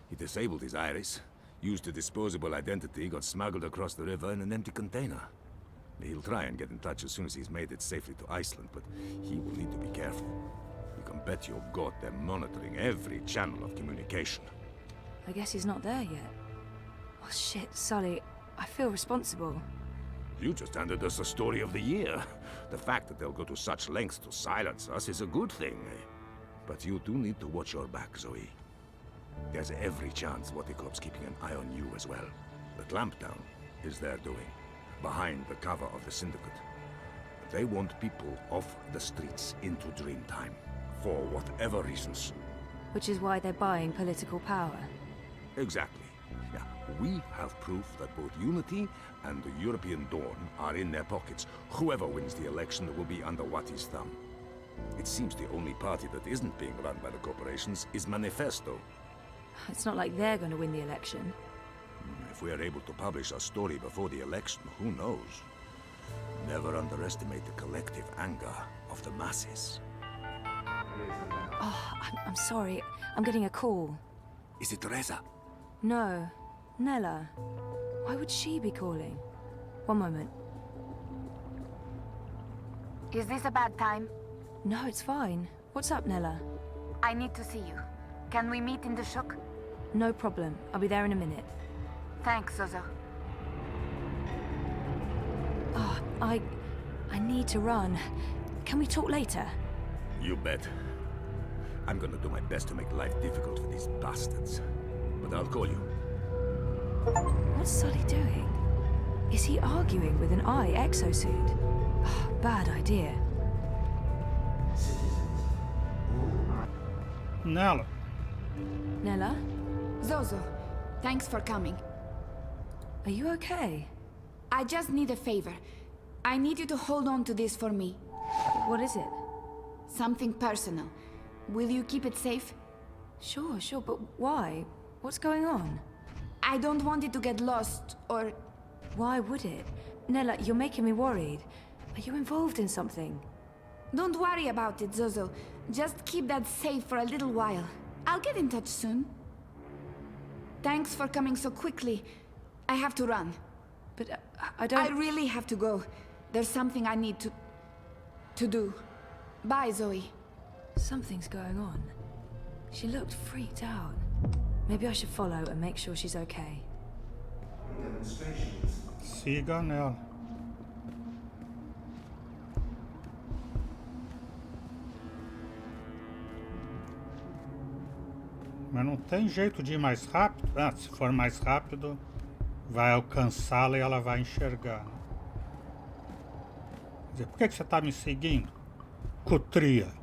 He disabled his iris, Used a disposable identity, got smuggled across the river in an empty container. He'll try and get in touch as soon as he's made it safely to Iceland, but he will need to be careful. You can bet your god they're monitoring every channel of communication. I guess he's not there yet. Oh shit, Sully. I feel responsible. You just handed us a story of the year. The fact that they'll go to such lengths to silence us is a good thing. But you do need to watch your back, Zoe. There's every chance Watikop's keeping an eye on you as well. The clampdown is their doing, behind the cover of the Syndicate. They want people off the streets into Dreamtime, for whatever reasons. Which is why they're buying political power. Exactly. Yeah, we have proof that both Unity and the European Dawn are in their pockets. Whoever wins the election will be under Wati's thumb. It seems the only party that isn't being run by the corporations is Manifesto. It's not like they're going to win the election. If we are able to publish our story before the election, who knows? Never underestimate the collective anger of the masses. Oh, I'm sorry. I'm getting a call. Is it Teresa? No. Nella. Why would she be calling? One moment. Is this a bad time? No, it's fine. What's up, Nella? I need to see you. Can we meet in the shuk? No problem. I'll be there in a minute. Thanks, Zozo. Oh, I need to run. Can we talk later? You bet. I'm gonna do my best to make life difficult for these bastards. But I'll call you. What's Sully doing? Is he arguing with an eye exosuit? Oh, bad idea. Nella. Nella? Zozo, thanks for coming. Are you okay? I just need a favor. I need you to hold on to this for me. What is it? Something personal. Will you keep it safe? Sure, but why? What's going on? I don't want it to get lost, or... Why would it? Nella, you're making me worried. Are you involved in something? Don't worry about it, Zozo. Just keep that safe for a little while. I'll get in touch soon. Thanks for coming so quickly. I have to run. But I don't... I really have to go. There's something I need to do. Bye, Zoe. Something's going on. She looked freaked out. Maybe I should follow and make sure she's okay. Siga nela. Mas não tem jeito de ir mais rápido? Ah, se for mais rápido, vai alcançá-la e ela vai enxergar. Quer dizer, por que você está me seguindo? Cutria.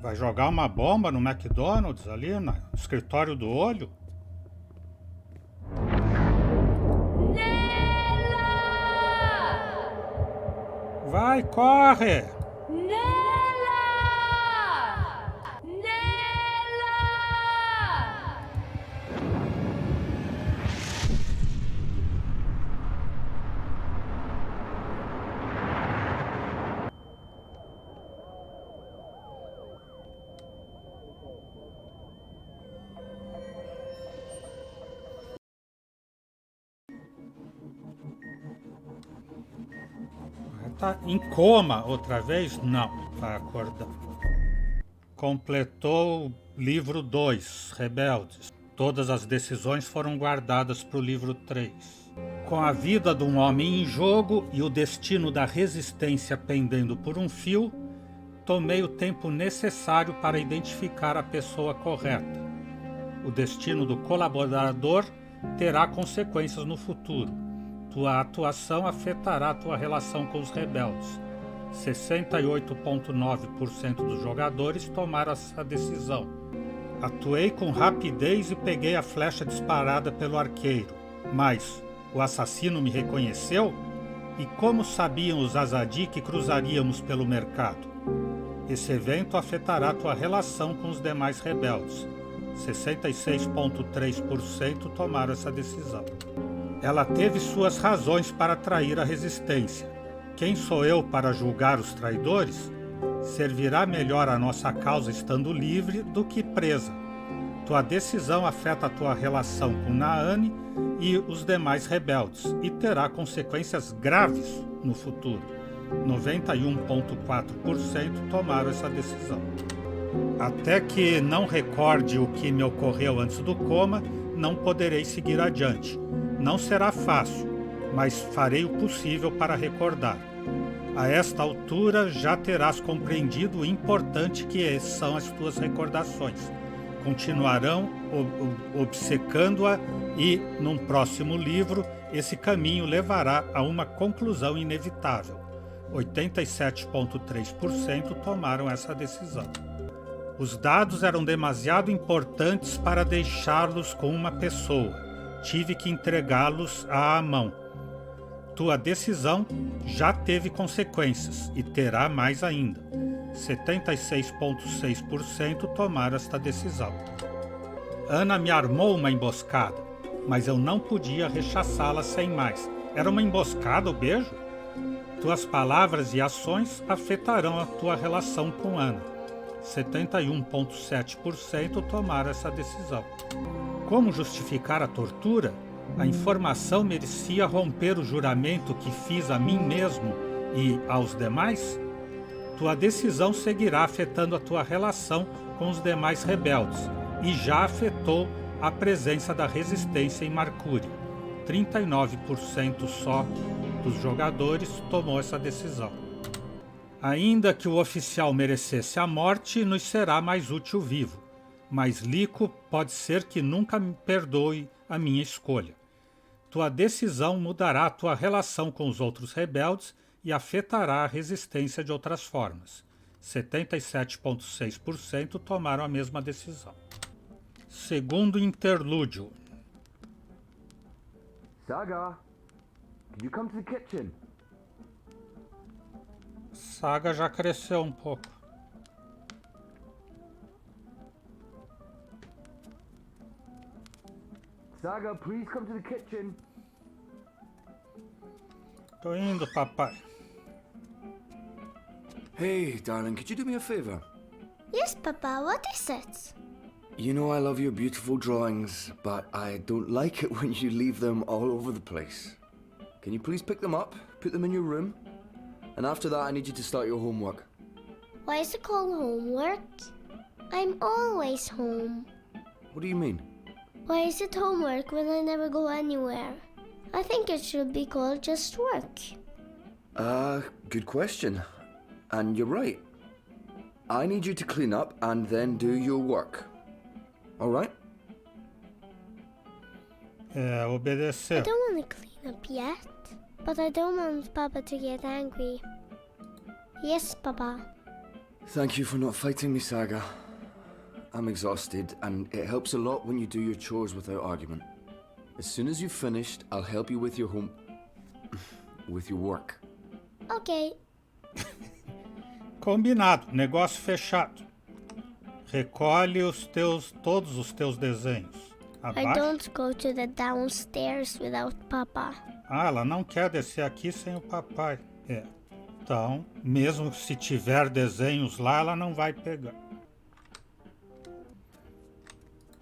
Vai jogar uma bomba no McDonald's ali no escritório do olho? Nella! Vai, corre! Nella! Nella! Tá em coma outra vez? Não, vai acordar. Completou o livro 2, Rebeldes. Todas as decisões foram guardadas para o livro 3. Com a vida de um homem em jogo e o destino da resistência pendendo por um fio, tomei o tempo necessário para identificar a pessoa correta. O destino do colaborador terá consequências no futuro. Tua atuação afetará tua relação com os rebeldes. 68,9% dos jogadores tomaram essa decisão. Atuei com rapidez e peguei a flecha disparada pelo arqueiro, mas o assassino me reconheceu? E como sabiam os Azadi que cruzaríamos pelo mercado? Esse evento afetará tua relação com os demais rebeldes. 66,3% tomaram essa decisão. Ela teve suas razões para trair a resistência. Quem sou eu para julgar os traidores? Servirá melhor a nossa causa estando livre do que presa. Tua decisão afeta a tua relação com Naane e os demais rebeldes e terá consequências graves no futuro. 91,4% tomaram essa decisão. Até que não recorde o que me ocorreu antes do coma, não poderei seguir adiante. Não será fácil, mas farei o possível para recordar. A esta altura já terás compreendido o importante que são as tuas recordações. Continuarão obcecando-a e, num próximo livro, esse caminho levará a uma conclusão inevitável. 87,3% tomaram essa decisão. Os dados eram demasiado importantes para deixá-los com uma pessoa. Tive que entregá-los à mão. Tua decisão já teve consequências e terá mais ainda. 76,6% tomaram esta decisão. Ana me armou uma emboscada, mas eu não podia rechaçá-la sem mais. Era uma emboscada o beijo? Tuas palavras e ações afetarão a tua relação com Ana. 71,7% tomaram essa decisão. Como justificar a tortura? A informação merecia romper o juramento que fiz a mim mesmo e aos demais? Tua decisão seguirá afetando a tua relação com os demais rebeldes e já afetou a presença da resistência em Marcúria. 39% só dos jogadores tomou essa decisão. Ainda que o oficial merecesse a morte, nos será mais útil vivo. Mas Lico pode ser que nunca me perdoe a minha escolha. Tua decisão mudará a tua relação com os outros rebeldes e afetará a resistência de outras formas. 77,6% tomaram a mesma decisão. Segundo interlúdio. Saga, can you come to the kitchen? Saga já cresceu um pouco. Saga, please come to the kitchen. Tô indo, papai. Hey, darling, could you do me a favor? Yes, Papa, what is it? You know I love your beautiful drawings, but I don't like it when you leave them all over the place. Can you please pick them up, put them in your room? And after that, I need you to start your homework. Why is it called homework? I'm always home. What do you mean? Why is it homework when I never go anywhere? I think it should be called just work. Good question. And you're right. I need you to clean up and then do your work. All right? Obedeceu. I don't want to clean up yet, but I don't want Papa to get angry. Yes, Papa. Thank you for not fighting me, Saga. I'm exhausted, and it helps a lot when you do your chores without argument. As soon as you've finished, I'll help you with your with your work. Okay. Combinado, negócio fechado. Recolhe todos os teus desenhos. Abaixo? I don't go to the downstairs without Papa. Ela não quer descer aqui sem o papai. Então, mesmo se tiver desenhos lá, ela não vai pegar.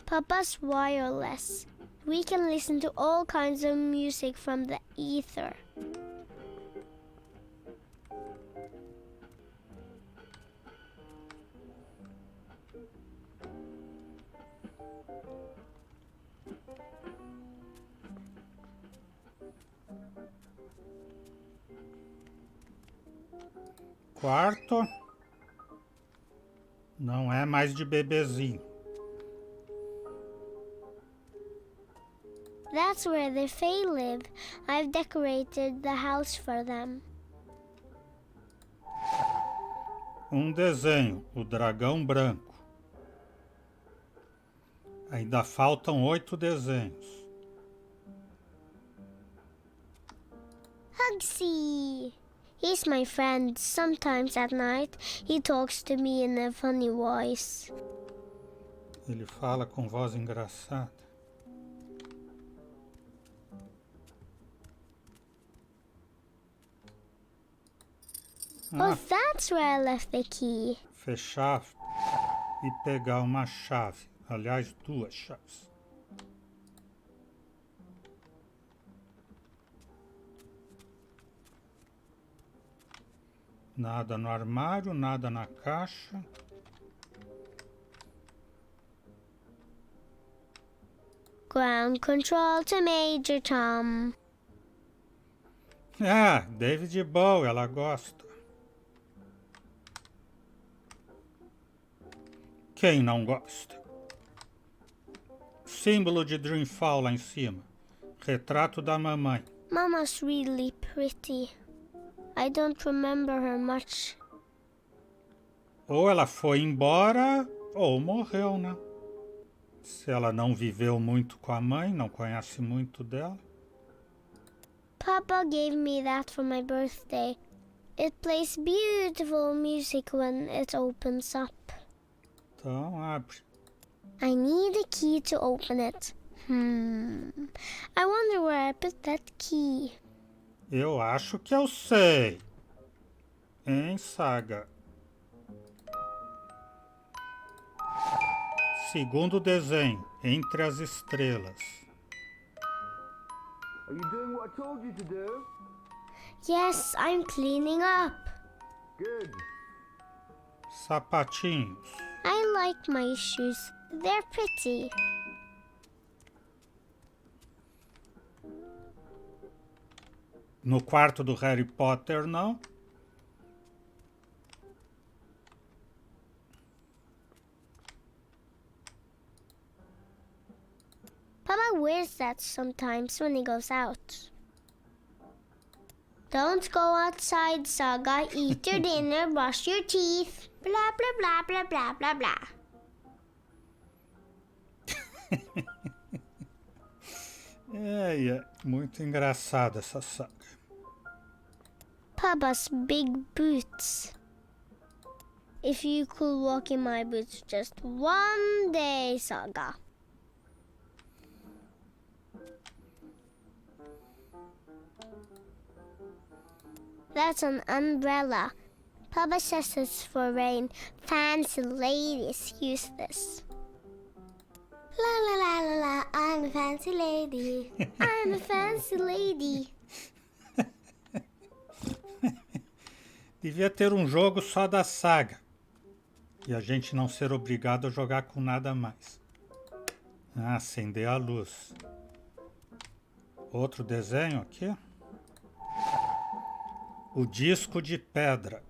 Papa's wireless. We can listen to all kinds of music from the ether. Quarto. Não é mais de bebezinho. That's where the Fae live. I've decorated the house for them. Um desenho, o dragão branco. Ainda faltam 8 desenhos. Hugsy! He's my friend. Sometimes at night he talks to me in a funny voice. Ele fala com voz engraçada. Oh, that's where I left the key. Fechar e pegar uma chave. Aliás, 2 chaves. Nada no armário, nada na caixa. Ground control to Major Tom. Ah, David Bowie, ela gosta. Quem não gosta? Símbolo de Dreamfall lá em cima. Retrato da mamãe. Mama's really pretty. I don't remember her much. Ou ela foi embora, ou morreu, né? Se ela não viveu muito com a mãe, não conhece muito dela. Papa gave me that for my birthday. It plays beautiful music when it opens up. Então, abre. I need a key to open it. I wonder where I put that key. Eu acho que eu sei. Hein, Saga? Segundo desenho, entre as estrelas. Are you doing what I told you to do? Yes, I'm cleaning up. Good. Sapatinhos. I like my shoes. They're pretty. No quarto do Harry Potter, não. Papa wears that sometimes when he goes out. Don't go outside, Saga. Eat your dinner, brush your teeth. Blah, blah, blah, blah, blah, blah, blah. É muito engraçada essa saga. Papa's big boots. If you could walk in my boots just one day, Saga. That's an umbrella. Papa says it's for rain. Fancy ladies use this. La la la la la, I'm a fancy lady. I'm a fancy lady. Devia ter um jogo só da saga. E a gente não ser obrigado a jogar com nada mais. Ah, acender a luz. Outro desenho aqui. O disco de pedra.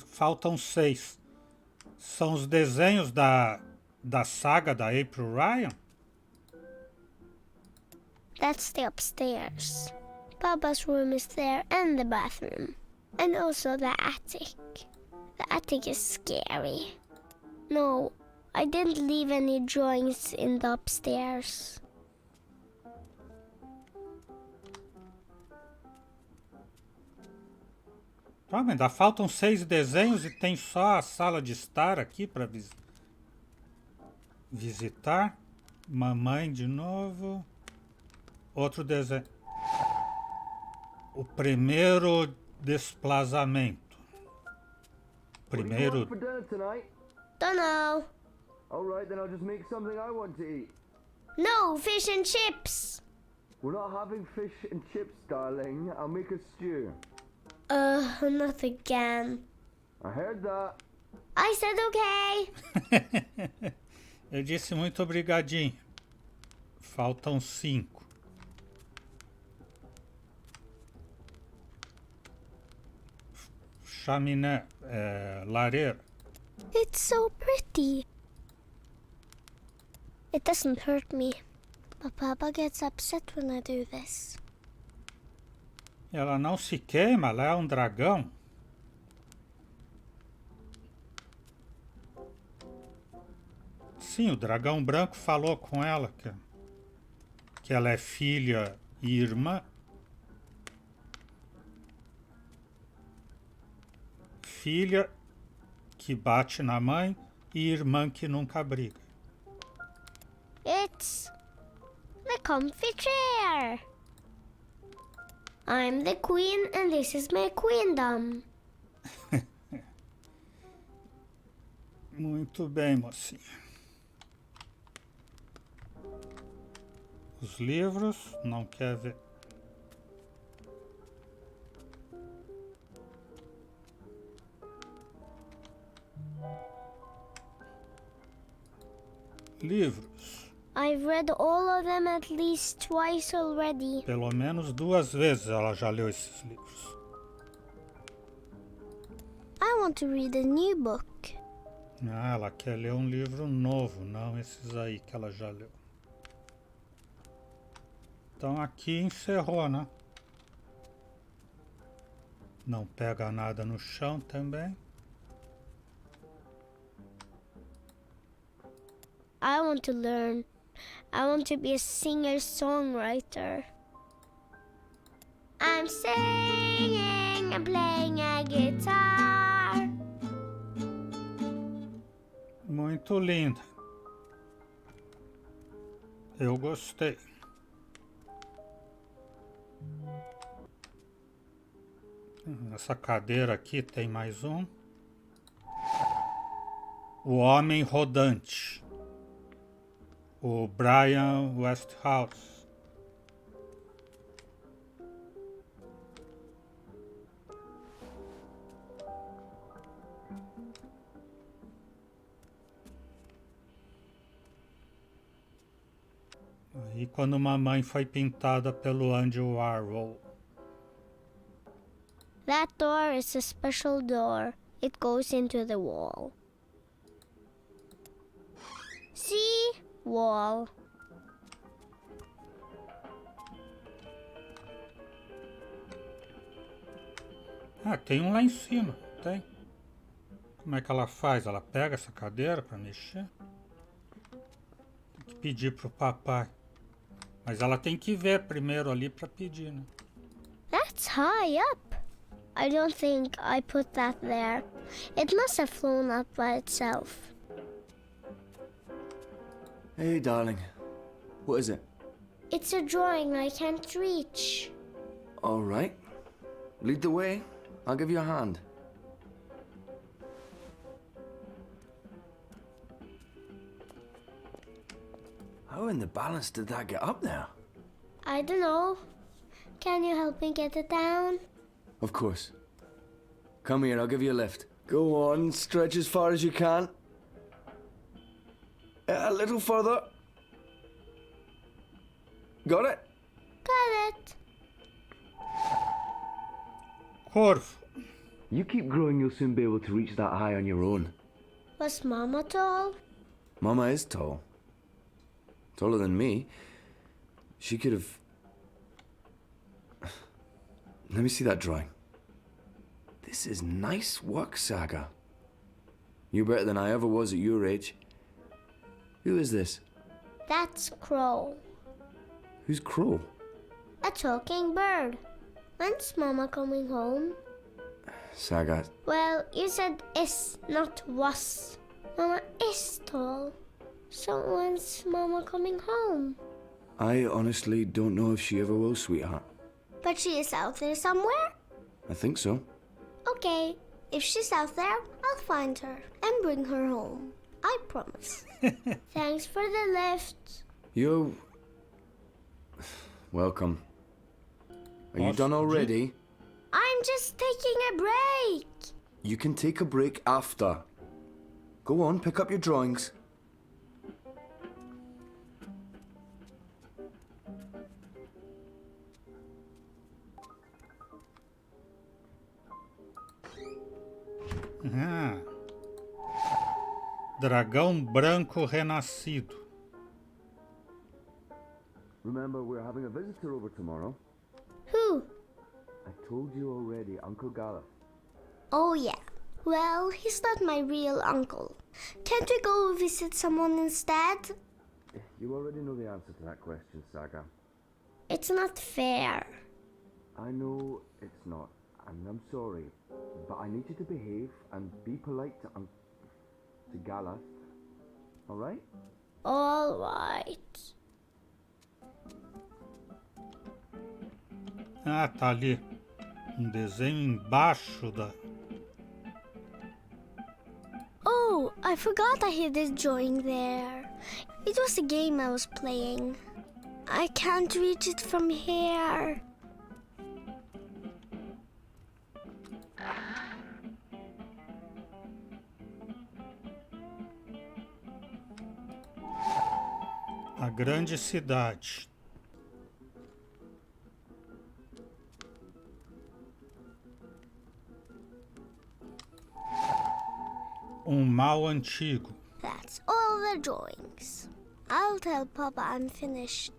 Faltam 6. São os desenhos da saga da April Ryan? That's the upstairs. Papa's room is there and the bathroom. And also the attic. The attic is scary. No, I didn't leave any drawings in the upstairs. Ah, mas ainda faltam 6 desenhos e tem só a sala de estar aqui para visitar. Mamãe de novo. Outro desenho. O primeiro desplazamento. Primeiro. What do you want for dinner tonight? Don't know. All right, then I'll just make something I want to eat. No, fish and chips. We're not having fish and chips, darling. I'll make a stew. Not again. I heard that. I said okay. Eu disse muito obrigadinho. Faltam 5. Chaminé, lareira. It's so pretty. It doesn't hurt me. But Papa gets upset when I do this. Ela não se queima, ela é um dragão. Sim, o dragão branco falou com ela que ela é filha e irmã. Filha que bate na mãe e irmã que nunca briga. It's the comfy chair. I'm the queen and this is my queendom. Muito bem, mocinha. Os livros, não quer ver. Livros. I've read all of them at least twice already. Pelo menos 2 vezes ela já leu esses livros. I want to read a new book. Ah, ela quer ler um livro novo, não esses aí que ela já leu. Então aqui encerrou, né? Não pega nada no chão também. I want to learn. I want to be a singer-songwriter. I'm singing and playing a guitar. Muito linda. Eu gostei. Essa cadeira aqui tem mais um. O Homem Rodante. O Brian Westhouse. Aí quando mamãe foi pintada pelo Andy Warhol. That door is a special door. It goes into the wall. See? Wall. Ah, tem um lá em cima, tem. Como é que ela faz? Ela pega essa cadeira para mexer? Tem que pedir pro papai. Mas ela tem que ver primeiro ali para pedir, né? That's high up. I don't think I put that there. It must have flown up by itself. Hey, darling. What is it? It's a drawing I can't reach. All right. Lead the way. I'll give you a hand. How in the balance did that get up there? I don't know. Can you help me get it down? Of course. Come here, I'll give you a lift. Go on, stretch as far as you can. A little further. Got it? Got it. Corvo. You keep growing, you'll soon be able to reach that high on your own. Was Mama tall? Mama is tall. Taller than me. She could have... Let me see that drawing. This is nice work, Saga. You're better than I ever was at your age. Who is this? That's Crow. Who's Crow? A talking bird. When's Mama coming home? Saga. Well, you said is, not was. Mama is tall. So when's Mama coming home? I honestly don't know if she ever will, sweetheart. But she is out there somewhere? I think so. Okay, if she's out there, I'll find her and bring her home. I promise. Thanks for the lift. You're... welcome. Are you done already? I'm just taking a break. You can take a break after. Go on, pick up your drawings. Ah. Dragão branco renascido. Remember, we're having a visitor over tomorrow. Who? I told you already, Uncle Gareth. Oh yeah, Well, he's not my real uncle. Can't we go visit someone instead? You already know the answer to that question, Saga. It's not fair. I know it's not, and I'm sorry, but I need you to behave and be polite to Gala. All right? All right. Ah, tá ali. Desenho embaixo da... Oh, I forgot I hid this drawing there. It was a game I was playing. I can't reach it from here. A grande cidade. Mal antigo. That's all the drawings. I'll tell Papa I'm finished.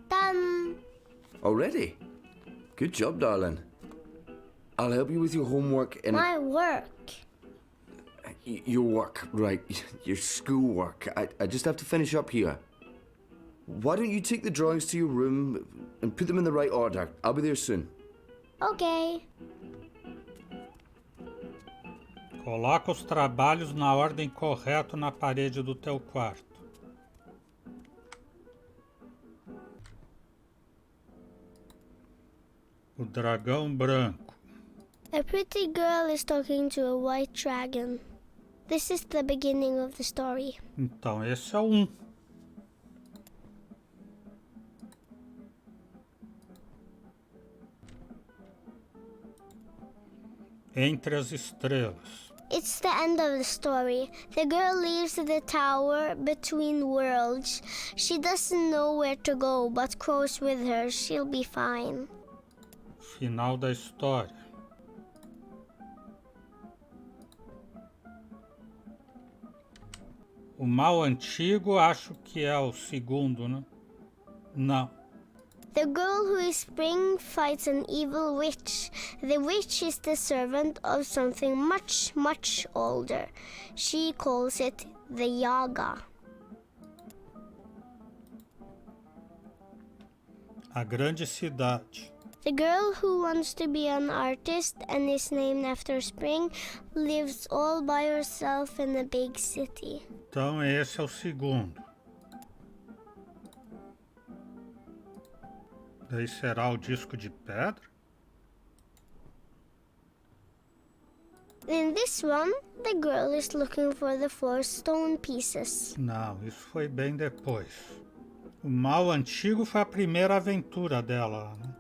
Done. Already? Good job, darling. I'll help you with your homework and... My work. Your work, right. Your schoolwork. I just have to finish up here. Why don't you take the drawings to your room and put them in the right order? I'll be there soon. Okay. Coloca os trabalhos na ordem correta na parede do teu quarto. O dragão branco. A pretty girl is talking to a white dragon. This is the beginning of the story. Então, esse é o 1. Entre as estrelas. It's the end of the story. The girl leaves the tower between worlds. She doesn't know where to go, but Crow's with her. She'll be fine. Final da história. O mal antigo acho que é o segundo, né? Não. The girl who is spring fights an evil witch. The witch is the servant of something much, much older. She calls it the Yaga. A grande cidade. The girl who wants to be an artist and is named after spring lives all by herself in a big city. Então esse é o segundo. Daí será o disco de pedra? In this one, the girl is looking for the 4 stone pieces. Não, isso foi bem depois. O mal antigo foi a primeira aventura dela, né?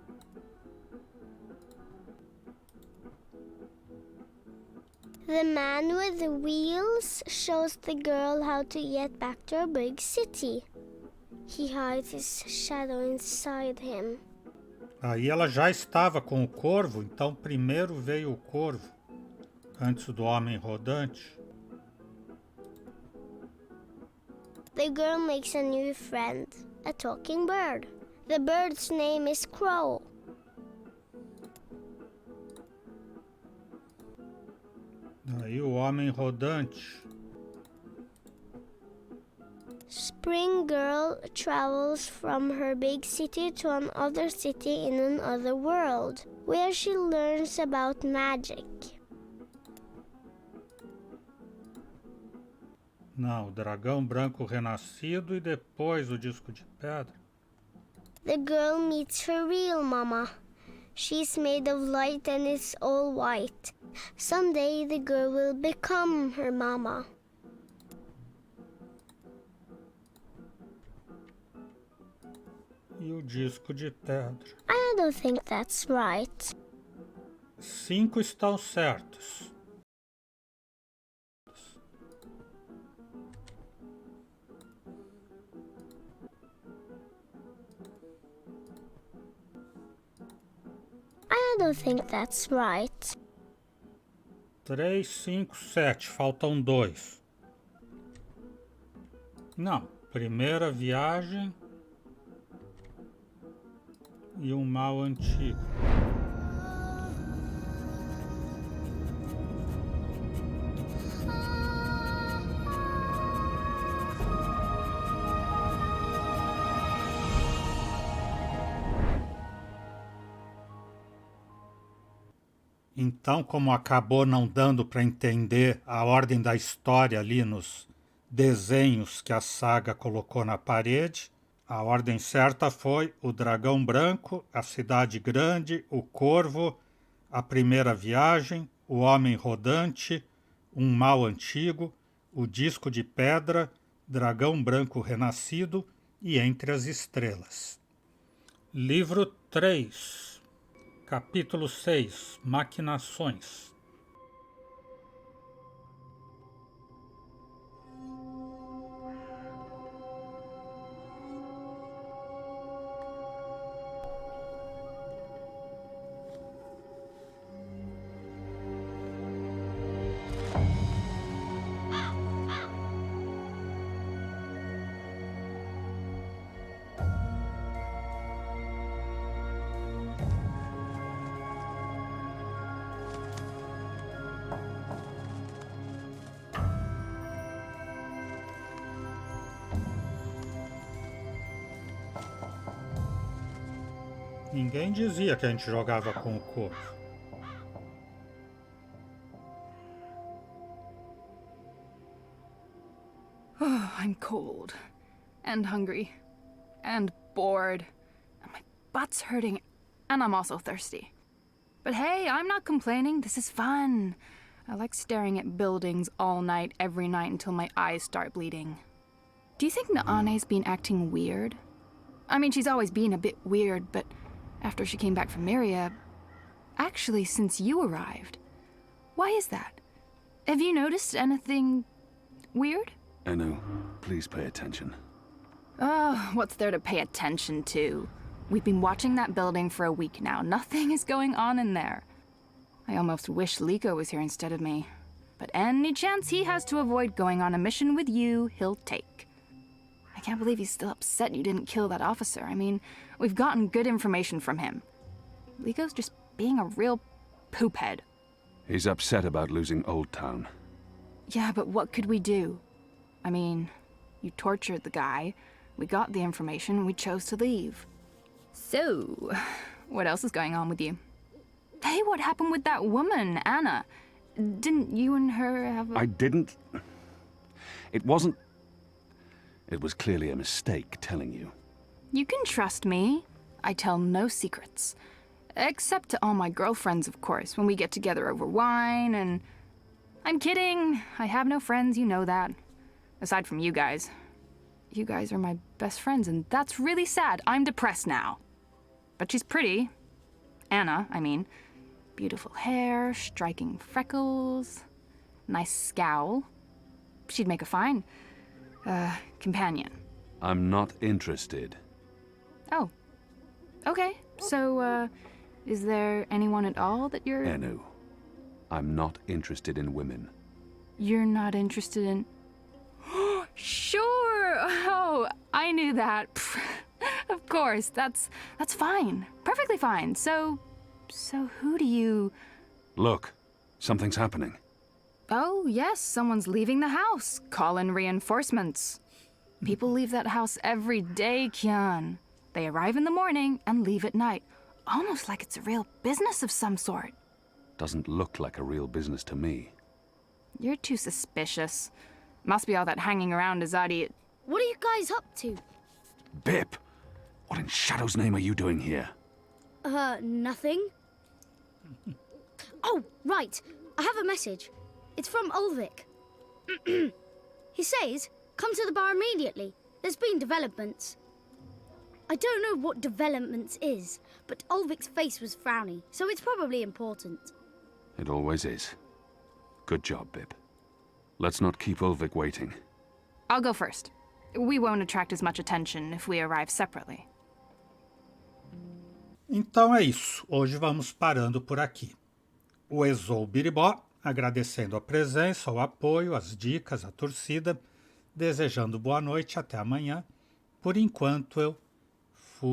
The man with the wheels shows the girl how to get back to a big city. He hides his shadow inside him. Aí ela já estava com o corvo, então primeiro veio o corvo, antes do homem rodante. The girl makes a new friend, a talking bird. The bird's name is Crow. Aí o homem rodante. Spring girl travels from her big city to another city in another world, where she learns about magic. Não, o dragão branco renascido e depois o disco de pedra. The girl meets her real mama. She's made of light and is all white. Someday the girl will become her mama. E o disco de pedra. I don't think that's right. 5 estão certos. I don't think that's right. 3, 5, 7. Faltam 2. Não. Primeira viagem. e um mal antigo. Então, como acabou não dando para entender a ordem da história ali nos desenhos que a saga colocou na parede, a ordem certa foi o dragão branco, a cidade grande, o corvo, a primeira viagem, o homem rodante, um mal antigo, o disco de pedra, dragão branco renascido e entre as estrelas. Livro 3. Capítulo 6. Maquinações. Ninguém dizia que a gente jogava com o corvo. Oh, I'm cold. And hungry. And bored. And my butt's hurting. And I'm also thirsty. But hey, I'm not complaining. This is fun. I like staring at buildings all night, every night, until my eyes start bleeding. Do you think Naane's been acting weird? I mean, she's always been a bit weird, but after she came back from Myria... Actually, since you arrived. Why is that? Have you noticed anything... weird? Enu, please pay attention. Oh, what's there to pay attention to? We've been watching that building for a week now. Nothing is going on in there. I almost wish Liko was here instead of me. But any chance he has to avoid going on a mission with you, he'll take. I can't believe he's still upset you didn't kill that officer. I mean, we've gotten good information from him. Liko's just being a real poophead. He's upset about losing Old Town. Yeah, but what could we do? I mean, you tortured the guy, we got the information, we chose to leave. So, what else is going on with you? Hey, what happened with that woman, Anna? Didn't you and her have a... I didn't... It wasn't... It was clearly a mistake telling you. You can trust me. I tell no secrets. Except to all my girlfriends, of course, when we get together over wine and... I'm kidding. I have no friends, you know that. Aside from you guys. You guys are my best friends, and that's really sad. I'm depressed now. But she's pretty. Anna, I mean. Beautiful hair, striking freckles, nice scowl. She'd make a fine, companion. I'm not interested. Oh. Okay, so, is there anyone at all that you're... Enu, I'm not interested in women. You're not interested in... Sure! Oh, I knew that. Of course, that's fine. Perfectly fine. So who do you... Look, something's happening. Oh, yes, someone's leaving the house. Call in reinforcements. People leave that house every day, Kian. They arrive in the morning and leave at night. Almost like it's a real business of some sort. Doesn't look like a real business to me. You're too suspicious. Must be all that hanging around Azadi. What are you guys up to? Bip! What in Shadow's name are you doing here? Nothing. Oh, right. I have a message. It's from Ulvik. He says, come to the bar immediately. There's been developments. I don't know what developments is, but Ulvik's face was frowny, so it's probably important. It always is. Good job, Bip. Let's not keep Ulvik waiting. I'll go first. We won't attract as much attention if we arrive separately. Então é isso. Hoje vamos parando por aqui. O Ezou Biribó, agradecendo a presença, o apoio, as dicas, a torcida, desejando boa noite até amanhã. Por enquanto eu fui...